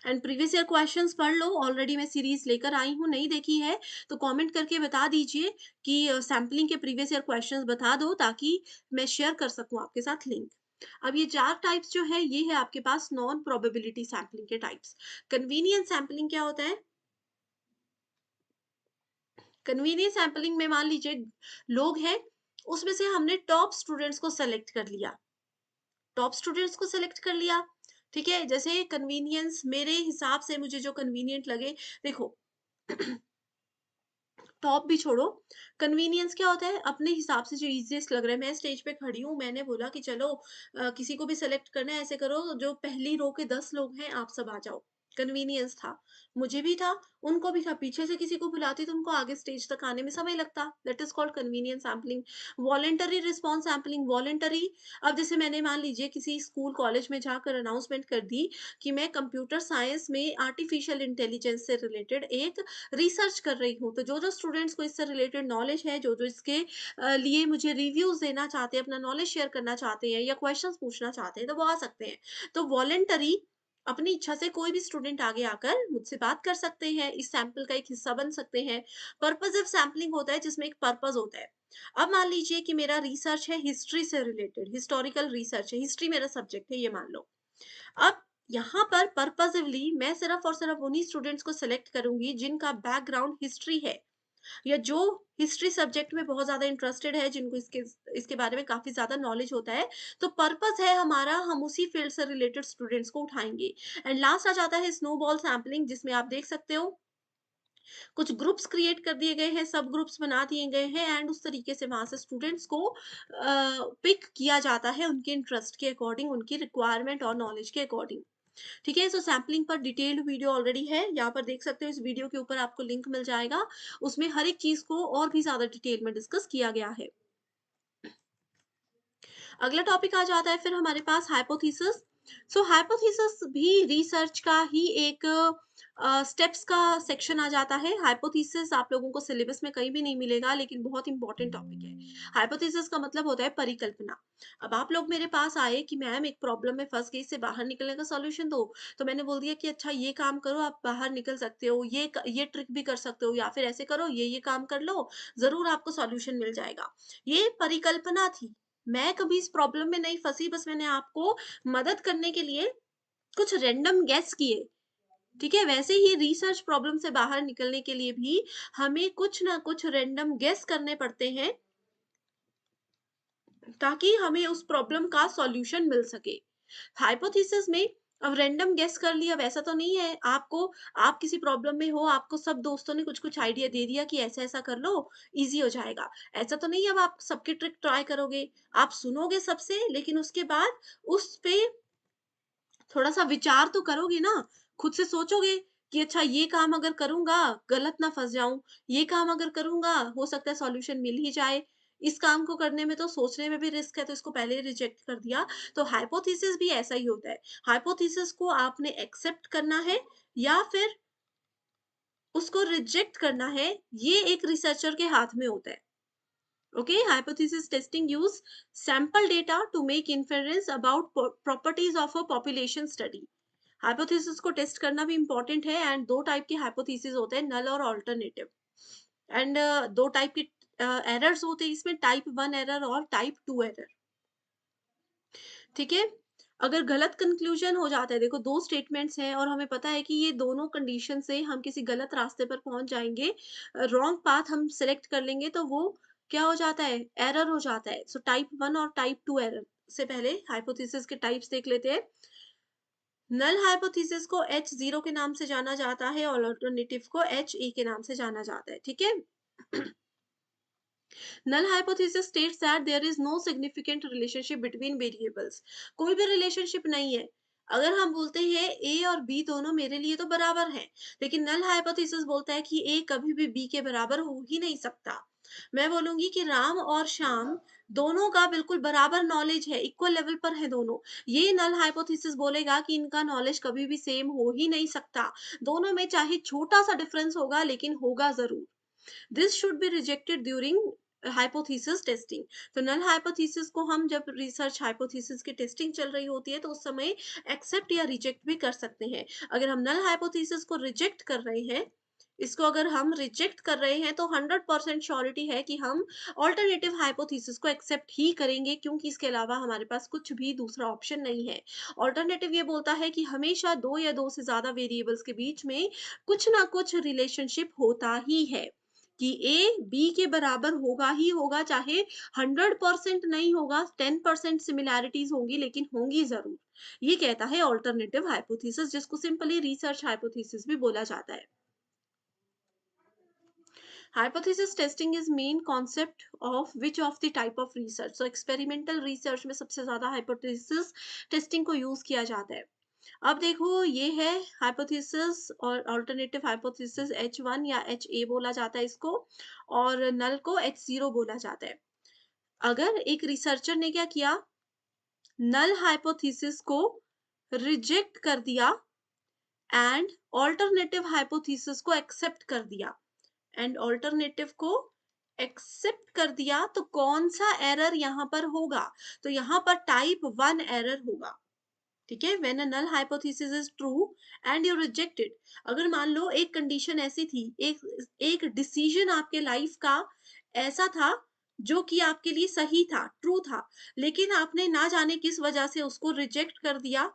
एंड प्रीवियस ईयर क्वेश्चंस पढ़ लो, ऑलरेडी मैं सीरीज़ लेकर आई हूँ, नहीं देखी है तो कमेंट करके बता दीजिए कि सैंपलिंग के प्रीवियस ईयर क्वेश्चंस बता दो, ताकि मैं शेयर कर सकूँ आपके साथ लिंक। अब ये 4 टाइप्स जो है, ये है आपके पास नॉन प्रोबेबिलिटी सैंपलिंग के टाइप्स। कन्वीनियंस सैंपलिंग क्या होता है? कन्वीनियंस सैंपलिंग में मान लीजिए लोग हैं, उसमें से हमने टॉप स्टूडेंट्स को सेलेक्ट कर लिया। टॉप स्टूडेंट्स को सेलेक्ट कर लिया, ठीक है? जैसे कन्वीनियंस मेरे हिसाब से मुझे जो कन्वीनिएंट लगे, देखो टॉप भी छोड़ो, कन्वीनियंस क्या होता है, अपने हिसाब से जो ईज़ीएस्ट लग रहा है। मैं स्टेज पे खड़ी हूँ, मैंने बोला कि चलो किसी को भी सेलेक्ट करना है, ऐसे करो जो पहली रो के 10 लोग हैं, आप सब आ जाओ। कन्वीनियंस था, मुझे भी था, उनको भी था। पीछे से किसी को बुलाती तो उनको आगे स्टेज तक आने में समय लगता। That is called convenience sampling. Voluntary response sampling, voluntary, अब जैसे मैंने मान लीजिए किसी स्कूल कॉलेज में जाकर अनाउंसमेंट कर दी कि मैं कंप्यूटर साइंस में आर्टिफिशियल इंटेलिजेंस से रिलेटेड एक रिसर्च कर रही हूँ। तो जो-जो स्टूडेंट्स को इससे रिलेटेड नॉलेज है, जो-जो इसके लिए मुझे रिव्यूज़ देना चाहते हैं, अपना नॉलेज शेयर करना चाहते हैं या क्वेश्चंस पूछना चाहते हैं, तो वो आ सकते हैं। तो वॉलंटरी अपनी इच्छा से कोई भी स्टूडेंट आगे आकर मुझसे बात कर सकते हैं, इस सैंपल का एक हिस्सा बन सकते हैं। पर्पसिव सैंपलिंग होता है जिसमें एक पर्पस होता है। अब मान लीजिए कि मेरा रिसर्च है हिस्ट्री से रिलेटेड, हिस्टोरिकल रिसर्च है, हिस्ट्री मेरा सब्जेक्ट है ये मान लो। अब यहाँ पर पर्पसिवली मैं सिर्फ और सिर्फ उन्हीं स्टूडेंट्स को सिलेक्ट करूंगी जिनका बैकग्राउंड हिस्ट्री है, या जो हिस्ट्री सब्जेक्ट में बहुत ज़्यादा इंटरेस्टेड है, जिनको इसके इसके बारे में काफ़ी ज़्यादा नॉलेज होता है। तो पर्पस है हमारा, हम उसी फील्ड से रिलेटेड स्टूडेंट्स को उठाएँगे। एंड लास्ट आ जाता है स्नोबॉल सैंपलिंग, जिसमें आप देख सकते हो कुछ ग्रुप्स क्रिएट कर दिए गए हैं, सब ग्रुप्स बना दिए गए हैं एंड उस तरीके से वहाँ से स्टूडेंट्स को पिक किया जाता है उनके इंटरेस्ट के अकॉर्डिंग, उनकी रिक्वायरमेंट और नॉलेज के अकॉर्डिंग। ठीक है, सो सैम्पलिंग पर डिटेल्ड वीडियो ऑलरेडी है, यहाँ पर देख सकते हो, इस वीडियो के ऊपर आपको लिंक मिल जाएगा। उसमें हर एक चीज़ को और भी ज़्यादा डिटेल में डिस्कस किया गया है। अगला टॉपिक आ जाता है फिर हमारे पास हाइपोथेसिस। सो हाइपोथेसिस भी रिसर्च का ही एक स्टेप्स का सेक्शन आ जाता है। हाइपोथेसिस आप लोगों को सिलेबस में कहीं भी नहीं मिलेगा, लेकिन बहुत इंपॉर्टेंट टॉपिक है। हाइपोथेसिस का मतलब होता है परिकल्पना। अब आप लोग मेरे पास आए कि मैम एक प्रॉब्लम में फंस गई, इससे बाहर निकलने का सॉल्यूशन दो। तो मैंने बोल दिया कि अच्छा ये काम करो, आप बाहर निकल सकते हो, ये ट्रिक भी कर सकते हो, या फिर ऐसे करो, ये काम कर लो, जरूर आपको सॉल्यूशन मिल जाएगा। ये परिकल्पना थी, मैं कभी इस प्रॉब्लम में नहीं फँसी, बस मैंने आपको मदद करने के लिए कुछ रैंडम गेस किए, ठीक है? वैसे ही रिसर्च प्रॉब्लम से बाहर निकलने के लिए भी हमें कुछ ना कुछ रैंडम गेस करने पड़ते हैं, ताकि हमें उस प्रॉब्लम का सॉल्यूशन मिल सके। हाइपोथेसिस में अब रैंडम गेस कर लिया वैसा तो नहीं है, आपको, आप किसी प्रॉब्लम में हो, आपको सब दोस्तों ने कुछ-कुछ आइडिया दे दिया कि ऐसा-ऐसा कर लो, ईज़ी हो जाएगा। ऐसा तो नहीं है अब आप सबकी ट्रिक ट्राई करोगे, आप सुनोगे सबसे, लेकिन उसके बाद उस पे थोड़ा-सा विचार तो करोगे ना, खुद से सोचोगे कि अच्छा ये काम अगर करूँगा, गलत ना फँस जाऊँ, ये काम अगर करूँगा, हो सकता है सॉल्यूशन मिल ही जाए। इस काम को करने में तो सोचने में भी रिस्क है, तो इसको पहले ही रिजेक्ट कर दिया। तो हाइपोथेसिस भी ऐसा ही होता है। हाइपोथेसिस को आपने एक्सेप्ट करना है या फिर उसको रिजेक्ट करना है, ये एक रिसर्चर के हाथ में होता है। Okay, hypothesis testing use sample data to make inference about properties of a population study. Hypothesis को टेस्ट करना भी इंपॉर्टेंट है एंड दो टाइप के हाइपोथेसिस होते हैं, नल और ऑल्टरनेटिव। एंड दो टाइप के एरर्स होते हैं इसमें, टाइप 1 एरर और टाइप 2 एरर। ठीक है, अगर गलत कंक्लूजन हो जाता है, देखो दो स्टेटमेंट्स हैं और हमें पता है कि ये दोनों कंडीशन से हम किसी गलत रास्ते पर पहुंच जाएंगे, रॉन्ग पाथ हम सेलेक्ट कर लेंगे, तो वो क्या हो जाता है, एरर हो जाता है। सो टाइप 1 और टाइप 2 एरर से पहले हाइपोथेसिस के टाइप्स देख लेते हैं। नल हाइपोथेसिस को H0 के नाम से जाना जाता है और अल्टरनेटिव को HA के नाम से जाना जाता है। ठीक है। Null hypothesis states that there is no significant relationship between variables. कोई भी रिलेशनशिप नहीं है। अगर हम बोलते हैं A और B दोनों मेरे लिए तो बराबर हैं, लेकिन नल हाइपोथेसिस बोलता है कि A कभी भी B के बराबर हो ही नहीं सकता। मैं बोलूंगी कि राम और श्याम दोनों का बिल्कुल बराबर नॉलेज है, इक्वल लेवल पर है दोनों। ये नल हाइपोथेसिस बोलेगा कि इनका नॉलेज कभी भी सेम हो ही नहीं सकता। दोनों में चाहे छोटा सा डिफरेंस होगा, लेकिन होगा जरूर। This should be rejected during hypothesis testing. तो नल हाइपोथेसिस को हम जब रिसर्च हाइपोथेसिस की टेस्टिंग चल रही होती है, तो उस समय एक्सेप्ट या रिजेक्ट भी कर सकते हैं। अगर हम नल हाइपोथेसिस को रिजेक्ट कर रहे हैं, इसको अगर हम रिजेक्ट कर रहे हैं, तो 100% श्योरिटी है कि हम ऑल्टरनेटिव हाइपोथेसिस को एक्सेप्ट ही करेंगे, क्योंकि इसके अलावा हमारे पास कुछ भी दूसरा ऑप्शन नहीं है। ऑल्टरनेटिव ये बोलता है कि हमेशा दो या दो से ज्यादा वेरिएबल्स के बीच में कुछ ना कुछ रिलेशनशिप होता ही है, कि ए बी के बराबर होगा ही होगा, चाहे 100% नहीं होगा, 10% सिमिलैरिटीज होंगी, लेकिन होंगी जरूर। ये कहता है ऑल्टरनेटिव हाइपोथेसिस, जिसको सिंपली रिसर्च हाइपोथेसिस भी बोला जाता है। Hypothesis testing is main concept of which of the type of research? So experimental research में सबसे ज्यादा hypothesis testing को use किया जाता है। अब देखो ये है हाइपोथेसिस और अल्टरनेटिव हाइपोथेसिस, H1 या HA बोला जाता है इसको, और नल को H0 बोला जाता है। अगर एक रिसर्चर ने क्या किया, नल हाइपोथेसिस को रिजेक्ट कर दिया एंड ऑल्टरनेटिव हाइपोथेसिस को एक्सेप्ट कर दिया, एंड ऑल्टरनेटिव को एक्सेप्ट कर दिया, तो कौन सा एरर यहाँ पर होगा, तो यहाँ पर टाइप 1 एरर होगा। ठीक है, when a null hypothesis is true and you reject it. अगर मान लो एक कंडीशन ऐसी थी, एक डिसीजन आपके लाइफ का ऐसा था जो कि आपके लिए सही था, ट्रू था, लेकिन आपने ना जाने किस वजह से उसको रिजेक्ट कर दिया,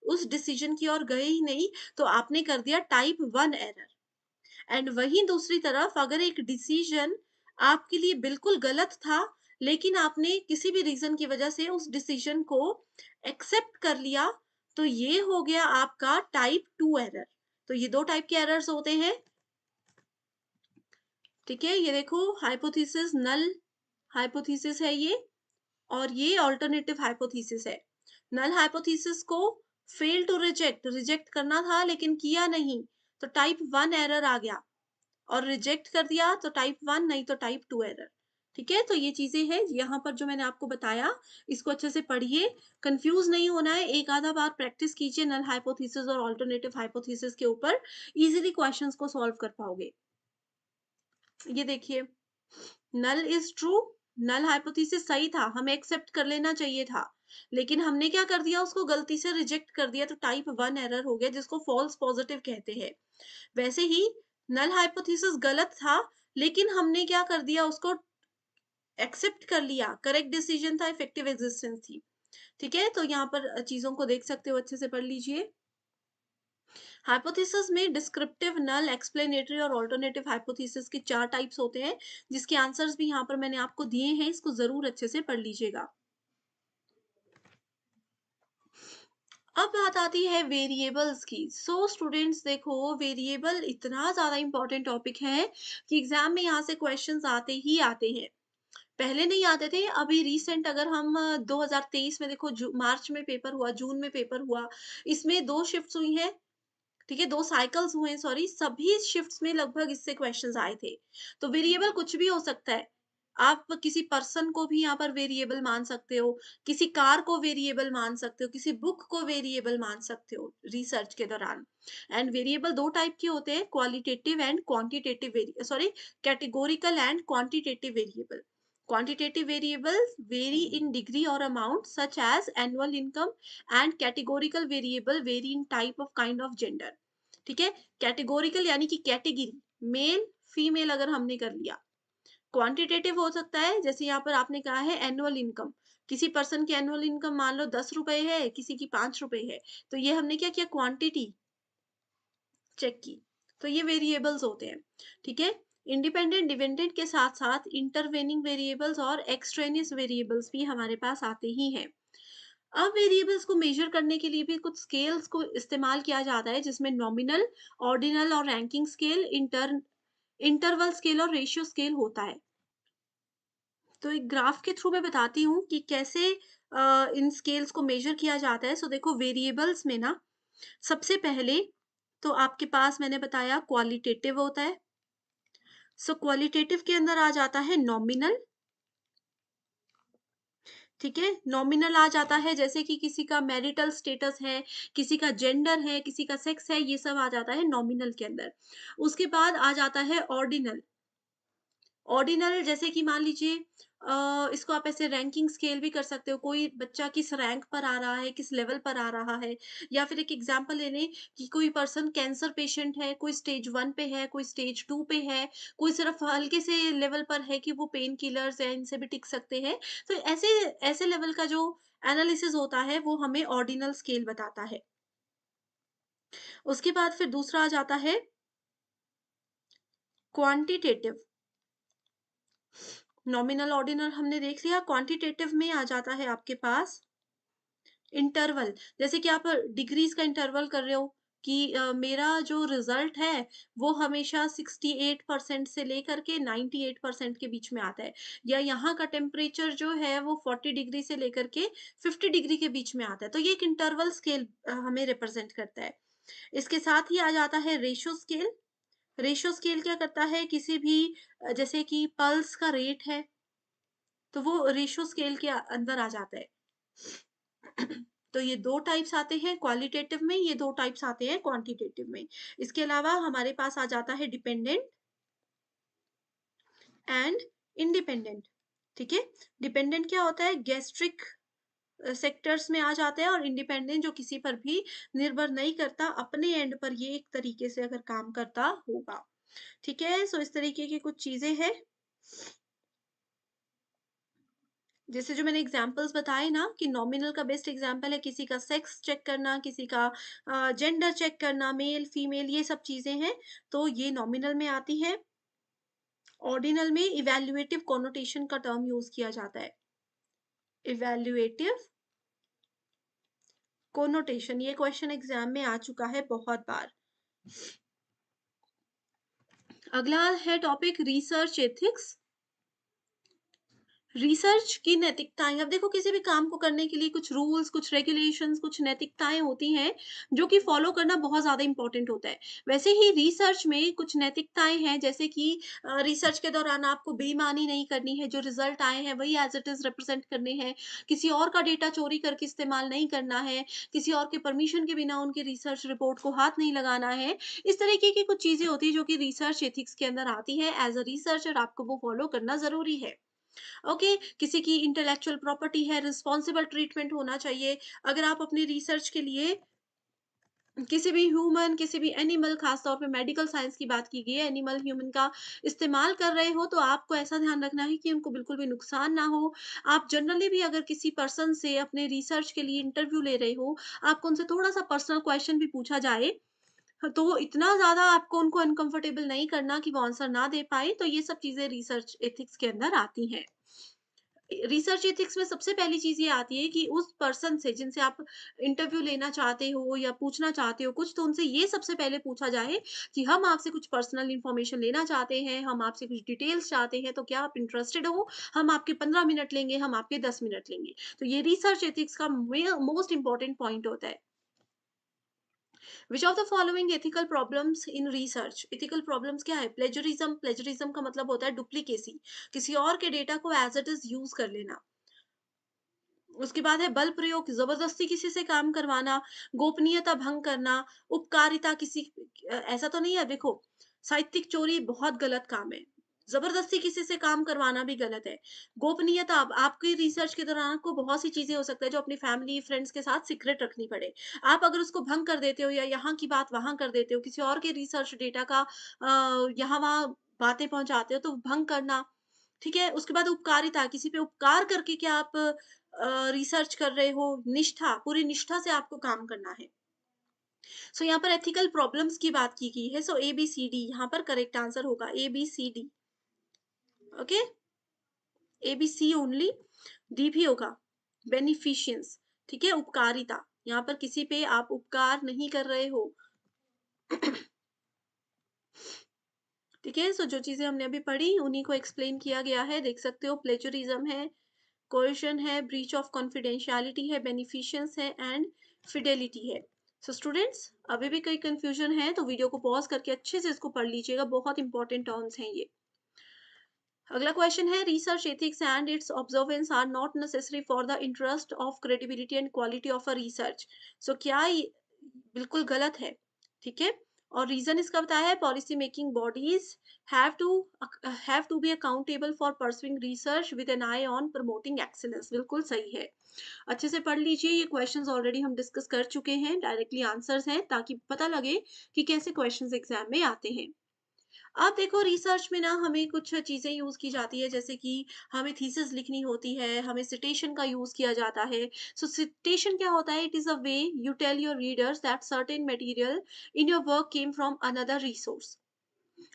उस डिसीजन की ओर गए ही नहीं, तो आपने कर दिया टाइप 1 एरर। एंड वहीं दूसरी तरफ अगर एक डिसीजन आपके लिए बिल्कुल गलत था, लेकिन आपने किसी भी रीजन की वजह से उस डिसीजन को एक्सेप्ट कर लिया, तो ये हो गया आपका टाइप 2 एरर। तो ये दो टाइप के एरर्स होते हैं। ठीक है, ये देखो, हाइपोथेसिस नल हाइपोथेसिस है ये, और ये अल्टरनेटिव हाइपोथेसिस है। नल हाइपोथेसिस को फेल टू रिजेक्ट, रिजेक्ट करना था लेकिन किया नहीं, तो टाइप 1 एरर आ गया। और रिजेक्ट कर दिया तो टाइप 1 नहीं तो टाइप 2 एरर। ठीक है, तो ये चीजें हैं यहाँ पर जो मैंने आपको बताया, इसको अच्छे से पढ़िए, कंफ्यूज नहीं होना है, एक आधा बार प्रैक्टिस कीजिए नल हाइपोथेसिस और अल्टरनेटिव हाइपोथेसिस के ऊपर, इजीली क्वेश्चंस को सॉल्व कर पाओगे। ये देखिए, null is true, null hypothesis सही था, हमें एक्सेप्ट कर लेना चाहिए था, लेकिन हमने क्या कर दिया, उसको गलती से रिजेक्ट कर दिया, तो टाइप 1 एरर हो गया, जिसको फॉल्स पॉजिटिव कहते हैं। वैसे ही नल हाइपोथेसिस गलत था, लेकिन हमने क्या कर दिया, उसको एक्सेप्ट कर लिया, करेक्ट डिसीजन था, इफेक्टिव एग्जिस्टेंस थी। ठीक है, तो यहाँ पर चीजों को देख सकते हो, अच्छे से पढ़ लीजिए। हाइपोथेसिस में डिस्क्रिप्टिव, नल, एक्सप्लेनेटरी और ऑल्टरनेटिव हाइपोथेसिस के 4 टाइप्स होते हैं, जिसके आंसर्स भी यहाँ पर मैंने आपको दिए हैं, इसको जरूर अच्छे से पढ़ लीजिएगा। अब बात आती है वेरिएबल्स की। सो स्टूडेंट्स देखो, वेरिएबल इतना ज्यादा इंपॉर्टेंट टॉपिक है कि एग्जाम में यहाँ से क्वेश्चंस आते ही आते हैं। पहले नहीं आते थे, अभी रिसेंट अगर हम 2023 में देखो, मार्च में पेपर हुआ, जून में पेपर हुआ, इसमें 2 शिफ्ट्स हुई हैं। ठीक है, 2 साइकल्स हुए हैं, सॉरी, सभी शिफ्ट्स में लगभग इससे क्वेश्चंस आए थे। तो वेरिएबल कुछ भी हो सकता है। आप किसी पर्सन को भी यहाँ पर वेरिएबल मान सकते हो, किसी कार को वेरिएबल मान सकते हो, किसी बुक को वेरिएबल मान सकते हो रिसर्च के दौरान। एंड वेरिएबल 2 टाइप के होते हैं, qualitative and quantitative sorry, categorical and quantitative variable. Quantitative variables vary in degree or amount, such as annual income, and categorical variable vary in type of kind of gender. ठीक है, categorical यानी कि category, male female अगर हमने कर लिया। Quantitative हो सकता है, जैसे यहाँ पर आपने कहा है एनुअल इनकम, किसी पर्सन की एनुअल इनकम मान लो 10 रुपए है, किसी की 5 रुपए है, तो ये हमने क्या किया, क्वांटिटी चेक की। तो ये वेरिएबल्स होते हैं। ठीक है, इंडिपेंडेंट डिपेंडेंट के साथ साथ इंटरवेनिंग वेरिएबल्स और एक्सट्रेनियस वेरिएबल्स भी हमारे पास आते ही हैं। अब वेरिएबल्स को मेजर करने के लिए भी कुछ स्केल्स को इस्तेमाल किया जाता है, जिसमें नॉमिनल, ऑर्डिनल और रैंकिंग स्केल, इंटरवल स्केल और रेशियो स्केल होता है। तो एक ग्राफ के थ्रू मैं बताती हूँ कि कैसे इन स्केल्स को मेजर किया जाता है। सो देखो, वेरिएबल्स में ना, सबसे पहले तो आपके पास मैंने बताया क्वालिटेटिव होता है। सो क्वालिटेटिव के अंदर आ जाता है नॉमिनल। ठीक है, नॉमिनल आ जाता है, जैसे कि किसी का मैरिटल स्टेटस है, किसी का जेंडर है, किसी का सेक्स है, ये सब आ जाता है नॉमिनल के अंदर। उसके बाद आ जाता है ऑर्डिनल। ऑर्डिनल जैसे कि मान लीजिए, इसको आप ऐसे रैंकिंग स्केल भी कर सकते हो, कोई बच्चा किस रैंक पर आ रहा है, किस लेवल पर आ रहा है। या फिर एक एग्जांपल ले लें कि कोई पर्सन कैंसर पेशेंट है, कोई स्टेज 1 पे है, कोई स्टेज 2 पे है, कोई सिर्फ हल्के से लेवल पर है कि वो पेन किलर्स है, इनसे भी टिक सकते हैं। तो ऐसे ऐसे लेवल का जो एनालिसिस होता है, वो हमें ऑर्डिनल स्केल बताता है। उसके बाद फिर दूसरा आ जाता है क्वांटिटेटिव। नॉमिनल ऑर्डिनल हमने देख लिया, क्वांटिटेटिव में आ जाता है आपके पास इंटरवल। जैसे कि आप डिग्रीज का इंटरवल कर रहे हो कि मेरा जो रिजल्ट है वो हमेशा 68% से लेकर के 98% के बीच में आता है, या यहाँ का टेम्परेचर जो है वो 40 डिग्री से लेकर के 50 डिग्री के बीच में आता है। तो ये एक इंटरवल स्केल हमें रिप्रेजेंट करता है। इसके साथ ही आ जाता है रेशो स्केल। रेशो स्केल क्या करता है, किसी भी जैसे कि पल्स का रेट है, तो वो रेशो स्केल के अंदर आ जाता है। तो ये 2 टाइप्स आते हैं क्वालिटेटिव में, ये 2 टाइप्स आते हैं क्वांटिटेटिव में। इसके अलावा हमारे पास आ जाता है डिपेंडेंट एंड इंडिपेंडेंट। ठीक है, डिपेंडेंट क्या होता है, गैस्ट्रिक सेक्टर्स में आ जाता है और इंडिपेंडेंट जो किसी पर भी निर्भर नहीं करता, अपने एंड पर ये एक तरीके से अगर काम करता होगा। ठीक है? सो इस तरीके की कुछ चीज़ें हैं। जैसे जो मैंने एग्जांपल्स बताए ना कि नॉमिनल का बेस्ट एग्जांपल है किसी का सेक्स चेक करना, किसी का जेंडर चेक करना, मेल, फीमेल ये सब चीज़ें हैं, तो ये नॉमिनल में आती हैं। ऑर्डिनल में इवैल्यूएटिव कॉनोटेशन का टर्म यूज़ किया जाता है। इवैल्यूएटिव कॉनोटेशन ये क्वेश्चन एग्जाम में आ चुका है बहुत बार। अगला है टॉपिक रिसर्च एथिक्स। रिसर्च की नैतिकताएँ अब देखो किसी भी काम को करने के लिए कुछ रूल्स, कुछ रेगुलेशंस, कुछ नैतिकताएँ होती हैं, जो कि फॉलो करना बहुत ज़्यादा इम्पोर्टेंट होता है। वैसे ही रिसर्च में कुछ नैतिकताएँ हैं जैसे कि रिसर्च के दौरान आपको बेईमानी नहीं करनी है, जो रिज़ल्ट आए हैं वही एज़ इट इज़ रिप्रेज़ेंट करने हैं, किसी और का डेटा चोरी करके इस्तेमाल नहीं करना है, किसी और के परमिशन के बिना उनकी रिसर्च रिपोर्ट को हाथ नहीं लगाना है। इस तरीके की कुछ चीज़ें होती हैं जो कि रिसर्च एथिक्स के अंदर आती हैं, एज़ अ रिसर्चर आपको वो फॉलो करना ज़रूरी है। ओके, किसी की इंटेलेक्चुअल प्रॉपर्टी है, रिस्पॉन्सिबल ट्रीटमेंट होना चाहिए। अगर आप अपनी रिसर्च के लिए किसी भी ह्यूमन, किसी भी एनिमल, खास तौर पे मेडिकल साइंस की बात की गई है, एनिमल ह्यूमन का इस्तेमाल कर रहे हो, तो आपको ऐसा ध्यान रखना है कि उनको बिल्कुल भी नुकसान ना हो। आप जनरली भी अगर किसी पर्सन से अपने रिसर्च के लिए इंटरव्यू ले रहे हो, आपको उनसे थोड़ा-सा पर्सनल क्वेश्चन भी पूछा जाए, तो इतना ज़्यादा आपको उनको अनकंफर्टेबल नहीं करना कि वो आंसर ना दे पाएँ, तो ये सब चीज़ें रिसर्च एथिक्स के अंदर आती हैं। रिसर्च एथिक्स में सबसे पहली चीज़ ये आती है कि उस पर्सन से जिनसे आप इंटरव्यू लेना चाहते हो या पूछना चाहते हो कुछ, तो उनसे ये सबसे पहले पूछा जाए कि हम आपसे कुछ पर्सनल इन्फॉर्मेशन लेना चाहते हैं, हम आपसे कुछ डिटेल्स चाहते हैं, तो क्या आप इंटरेस्टेड हो? हम आपके 15 मिनट लेंगे, हम आपके 10 मिनट लेंगे। तो ये रिसर्च एथिक्स का मोस्ट इम्पोर्टेंट पॉइंट होता है। Which of the following ethical problems in research ethical problems क्या है? प्लेजरिज्म। प्लेजरिज्म का मतलब होता है डुप्लीकेसी, किसी और के डेटा को एज इट इज यूज कर लेना। उसके बाद है बल प्रयोग, ज़बरदस्ती किसी से काम करवाना, गोपनीयता भंग करना, उपकारिता किसी ऐसा तो नहीं है देखो, साहित्यिक चोरी बहुत गलत काम है। ज़बरदस्ती किसी से काम करवाना भी गलत है। गोपनीयता अब आपकी रिसर्च के दौरान आपको बहुत सी चीज़ें हो सकता है जो अपनी फैमिली, फ्रेंड्स के साथ सीक्रेट रखनी पड़े। आप अगर उसको भंग कर देते हो या यहाँ की बात वहाँ कर देते हो, किसी और के रिसर्च डेटा का यहाँ-वहाँ बातें पहुँचाते हो तो भंग करना, ठीक है? उसके बाद उपकारिता, किसी पे उपकार करके क्या आप रिसर्च कर रहे हो, निष्ठा, पूरी निष्ठा से आपको काम करना है। सो यहाँ पर एथिकल प्रॉब्लम्स की बात की गई है, सो एबीसीडी यहाँ पर करेक्ट आंसर होगा ABCD. Okay, ABC only, D भी होगा बेनिफिशियंस, ठीक है, उपकारिता, यहाँ पर किसी पे आप उपकार नहीं कर रहे हो। ठीक है, सो जो चीजें हमने अभी पढ़ी उन्हीं को एक्सप्लेन किया गया है, देख सकते हो, प्लेजरिज्म है, कोएशन है, ब्रीच ऑफ कॉन्फिडेंशियलिटी है, बेनिफिशियंस है एंड फिडेलिटी है। सो स्टूडेंट्स अभी भी कोई कंफ्यूजन है तो वीडियो को पॉज करके अच्छे से इसको पढ़ लीजिएगा, बहुत इंपॉर्टेंट टर्म्स हैं ये। अगला क्वेश्चन है research ethics and its observance are not necessary for the interest of credibility and quality of a research. So क्या बिल्कुल गलत है, ठीक है, और रीजन इसका बताया है policy making bodies have to have to be accountable for pursuing research with an eye on promoting excellence, बिल्कुल सही है। अच्छे से पढ़ लीजिए, ये क्वेश्चंस ऑलरेडी हम डिस्कस कर चुके हैं, डायरेक्टली आंसर्स हैं ताकि पता लगे कि कैसे क्वेश्चंस एग्जाम में आते हैं। अब देखो रिसर्च में ना हमें कुछ चीज़ें यूज़ की जाती है जैसे कि हमें थीसिस लिखनी होती है, हमें सिटेशन का यूज़ किया जाता है। सो सिटेशन क्या होता है? It is a way you tell your readers that certain material in your work came from another resource.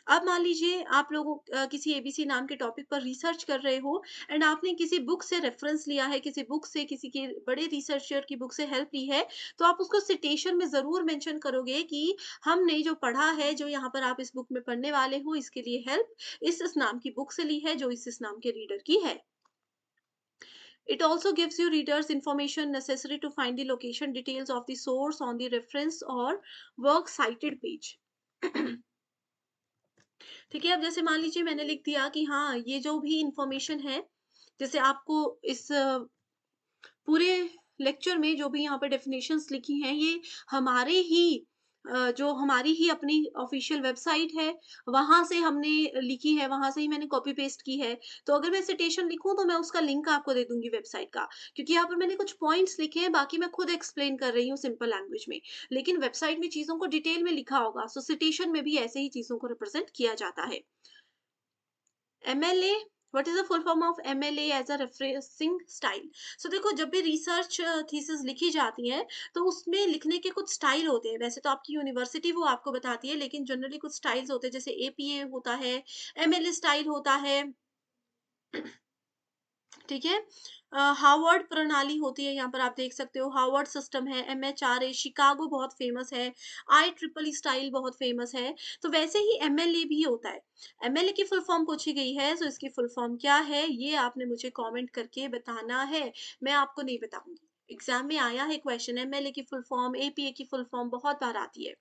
अब मान लीजिए आप लोगों किसी एबीसी नाम के टॉपिक पर रिसर्च कर रहे हो एंड आपने किसी बुक से रेफरेंस लिया है, किसी बुक से, किसी के बड़े रिसर्चर की बुक से हेल्प ली है, तो आप उसको सिटेशन में ज़रूर मेंशन करोगे कि हमने जो पढ़ा है, जो यहाँ पर आप इस बुक में पढ़ने वाले हो, इसके लिए हेल्प इस नाम की बुक से ली है, जो इस नाम के रीडर की है। It also gives you readers information necessary to find the location details of the source on the reference or work cited page. ठीक है, अब जैसे मान लीजिए मैंने लिख दिया कि हाँ, ये जो भी इन्फॉर्मेशन है, जैसे आपको इस पूरे लेक्चर में जो भी यहाँ पे डेफिनेशंस लिखी हैं, ये हमारे ही जो हमारी ही अपनी ऑफ़िशियल वेबसाइट है, वहाँ से हमने लिखी है, वहाँ से ही मैंने कॉपी पेस्ट की है। तो अगर मैं सिटेशन लिखूँ तो मैं उसका लिंक आपको दे दूँगी वेबसाइट का, क्योंकि यहाँ पर मैंने कुछ पॉइंट्स लिखे हैं, बाकी मैं खुद एक्सप्लेन कर रही हूँ सिंपल लैंग्वेज में। लेकिन वेबसाइट में चीज़ों को डिटेल में लिखा होगा, सो सिटेशन में भी ऐसे ही चीज़ों को रिप्रेज़ेंट किया जाता है। MLA, what is the full form of MLA as a referencing style? So देखो, जब भी रिसर्च थीसिस लिखी जाती है, तो उसमें लिखने के कुछ स्टाइल होते हैं। वैसे तो आपकी यूनिवर्सिटी वो आपको बताती है, लेकिन जनरली कुछ स्टाइल्स होते हैं, जैसे एपीए होता है, एमएलए स्टाइल होता है, ठीक है? हार्वर्ड प्रणाली होती है, यहाँ पर आप देख सकते हो, हार्वर्ड सिस्टम है, एमएचआरए, शिकागो बहुत फेमस है, आईईईई स्टाइल बहुत फेमस है। तो वैसे ही एमएलए भी होता है। एमएलए की फुल फॉर्म पूछी गई है, तो इसकी फुल फॉर्म क्या है, ये आपने मुझे कमेंट करके बताना है, मैं आपको नहीं बताऊँगी। एग्ज़ाम में आया है क्वेश्चन, एमएलए की फुल फॉर्म, एपीए की फुल फॉर्म बहुत बार आती है।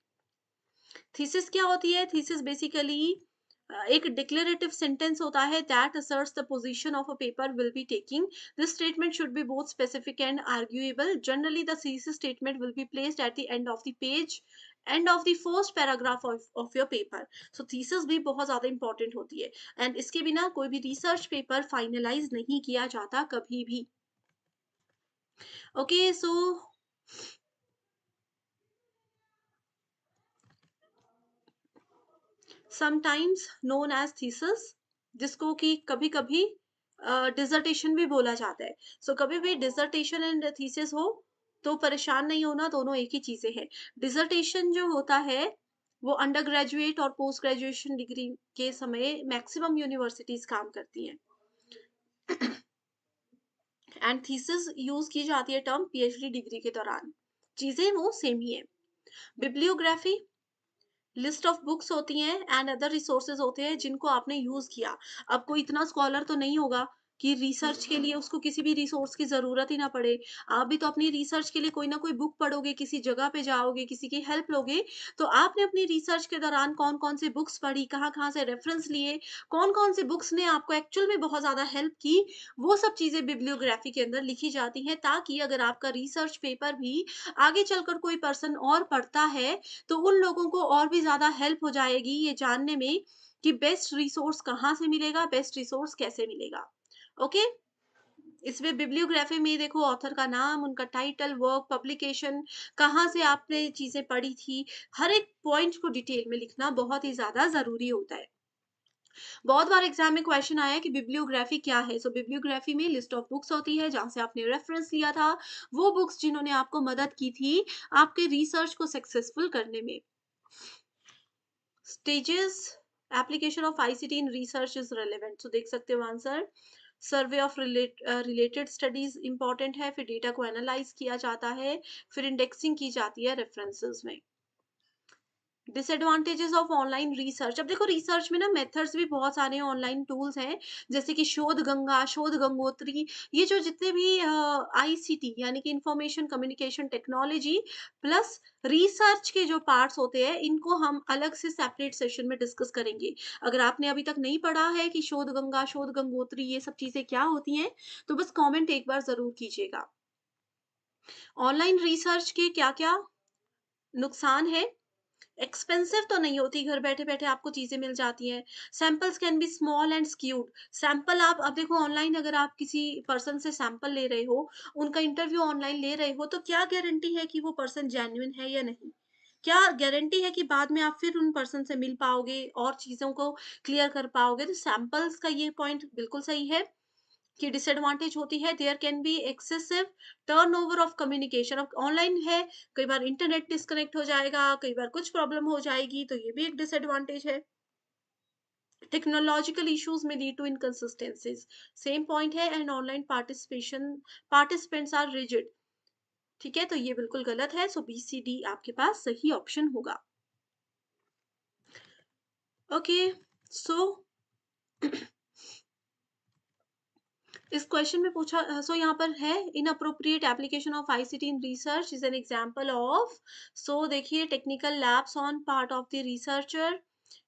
थीसिस क्या होती है? थीसिस बेसिकली एक डिक्लेरेटिव सेंटेंस होता है that asserts the position of a paper will be taking. This statement should be both specific and arguable. Generally, the thesis statement will be placed at the end of the page, end of the first paragraph of your paper. So thesis भी बहुत ज़्यादा important होती है, and इसके बिना कोई भी research paper finalize नहीं किया जाता कभी भी। Okay, so sometimes known as thesis, जिसको कि कभी-कभी डिसर्टेशन भी बोला जाता है। सो कभी भी डिसर्टेशन एंड थीसिस हो तो परेशान नहीं होना, दोनों एक ही चीज़ें हैं। डिसर्टेशन जो होता है वो अंडर ग्रेजुएट और पोस्ट ग्रेजुएशन डिग्री के समय मैक्सिमम यूनिवर्सिटीज़ काम करती हैं। एंड थीसिस यूज़ की जाती है टर्म पीएचडी डिग्री के दौरान। चीज़ें वो सेम ही है। बिब्लियोग्राफी लिस्ट ऑफ बुक्स होती हैं एंड अदर रिसोर्सेज होते हैं जिनको आपने यूज किया। अब कोई इतना स्कॉलर तो नहीं होगा कि रिसर्च के लिए उसको किसी भी रिसोर्स की जरूरत ही ना पड़े। आप भी तो अपनी रिसर्च के लिए कोई ना कोई बुक पढ़ोगे, किसी जगह पे जाओगे, किसी की हेल्प लोगे। तो आपने अपनी रिसर्च के दौरान कौन कौन सी बुक्स पढ़ी, कहाँ कहाँ से रेफरेंस लिए, कौन कौन सी बुक्स ने आपको एक्चुअल में बहुत ज्यादा हेल्प की, वो सब चीजें बिब्लियोग्राफी के अंदर लिखी जाती हैं, ताकि अगर आपका रिसर्च पेपर भी आगे चलकर कोई पर्सन और पढ़ता है तो उन लोगों को और भी ज़्यादा हेल्प हो जाएगी ये जानने में कि बेस्ट रिसोर्स कहाँ से मिलेगा, बेस्ट रिसोर्स कैसे मिलेगा। ओके? इसमें बिब्लियोग्राफी में देखो, ऑथर का नाम, उनका टाइटल, वर्क, पब्लिकेशन, कहाँ से आपने चीज़ें पढ़ी थी, हर एक पॉइंट को डिटेल में लिखना बहुत ही ज़्यादा ज़रूरी होता है। बहुत बार एग्जाम में क्वेश्चन आया है कि बिब्लियोग्राफी क्या है? सो बिब्लियोग्राफी में लिस्ट ऑफ बुक्स होती है जहाँ से आपने रेफरेंस लिया था, वो बुक्स जिन्होंने आपको मदद की थी आपके रिसर्च को सक्सेसफुल करने में। Stages application of ICT in research is relevant, so देख सकते हो answer. Survey of related studies important है, फिर डेटा को एनालाइज किया जाता है, फिर इंडेक्सिंग की जाती है रेफरेंसेस में। डिसएडवांटेजेस ऑफ ऑनलाइन रिसर्च, अब देखो रिसर्च में ना मेथड्स भी बहुत सारे ऑनलाइन टूल्स हैं, जैसे कि शोध गंगा, शोध गंगोत्री, ये जो जितने भी आईसीटी यानी कि information communication technology plus research के जो पार्ट्स होते हैं, इनको हम अलग से सेपरेट सेशन में डिस्कस करेंगे। अगर आपने अभी तक नहीं पढ़ा है कि शोध गंगा, शोध गंगोत्री ये सब चीजें क्या होती हैं, तो बस कमेंट एक बार जरूर कीजिएगा। ऑनलाइन रिसर्च के क्या क्या नुकसान है? एक्सपेंसिव तो नहीं होती, घर बैठे-बैठे आपको चीज़ें मिल जाती हैं। Samples can be small and skewed, sample आप अब देखो ऑनलाइन अगर आप किसी पर्सन से सैंपल ले रहे हो, उनका इंटरव्यू ऑनलाइन ले रहे हो, तो क्या गारंटी है कि वो पर्सन जेन्युइन है या नहीं? क्या गारंटी है कि बाद में आप फिर उन पर्सन से मिल पाओगे और चीज़ों को क्लियर कर पाओगे? तो सैंपल्स का ये पॉइंट बिल्कुल सही है की डिसएडवांटेज होती है। There can be excessive turnover of communication, अब ऑनलाइन है, कई बार इंटरनेट डिस्कनेक्ट हो जाएगा, कई बार कुछ प्रॉब्लम हो जाएगी, तो ये भी एक डिसएडवांटेज है। Technological issues may lead to inconsistencies, same point है। And online participation, participants are rigid, ठीक है, तो ये बिल्कुल गलत है। सो बी सी डी आपके पास सही ऑप्शन होगा। ओके, सो इस क्वेश्चन में पूछा सो यहाँ पर है inappropriate application of ICT in research is an example of. So देखिए, technical lapse on part of the researcher,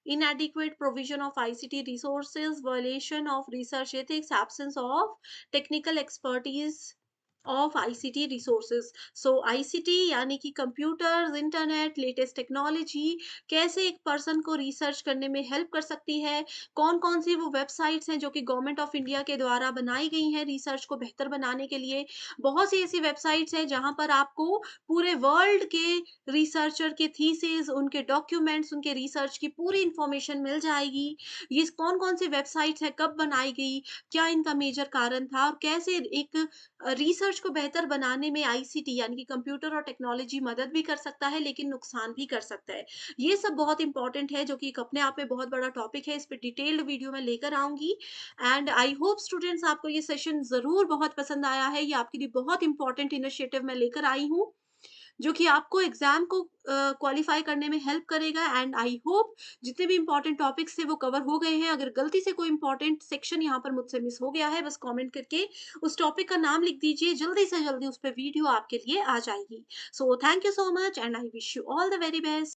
inadequate provision of ICT resources, violation of research ethics, absence of technical expertise of ICT resources. So ICT यानी कि computers, internet, latest technology कैसे एक person को research करने में help कर सकती है, कौन कौन सी वो वेबसाइट्स हैं जो कि गवर्नमेंट ऑफ इंडिया के द्वारा बनाई गई हैं रिसर्च को बेहतर बनाने के लिए। बहुत सी ऐसी वेबसाइट्स हैं जहां पर आपको पूरे वर्ल्ड के रिसर्चर के थीसिस, उनके डॉक्यूमेंट्स, उनके रिसर्च की पूरी इंफॉर्मेशन मिल जाएगी। ये कौन कौन सी वेबसाइट्स है, कब बनाई गई, क्या इनका मेजर कारण था और कैसे एक रिसर्च को बेहतर बनाने में आईसीटी यानी कि कंप्यूटर और टेक्नोलॉजी मदद भी कर सकता है, लेकिन नुकसान भी कर सकता है। ये सब बहुत इंपॉर्टेंट है, जो कि एक अपने आप में बहुत बड़ा टॉपिक है। इस पे डिटेल्ड वीडियो मैं लेकर आऊंगी। एंड आई होप स्टूडेंट्स आपको ये सेशन जरूर बहुत पसंद आया है। ये आपके लिए बहुत इंपॉर्टेंट इनिशिएटिव मैं लेकर आई हूँ, जो कि आपको एग्जाम को क्वालिफाई करने में हेल्प करेगा। एंड आई होप जितने भी इंपॉर्टेंट टॉपिक्स थे वो कवर हो गए हैं। अगर गलती से कोई इंपॉर्टेंट सेक्शन यहाँ पर मुझसे मिस हो गया है, बस कमेंट करके उस टॉपिक का नाम लिख दीजिए, जल्दी से जल्दी उस पर वीडियो आपके लिए आ जाएगी। So thank you so much and I wish you all the very best.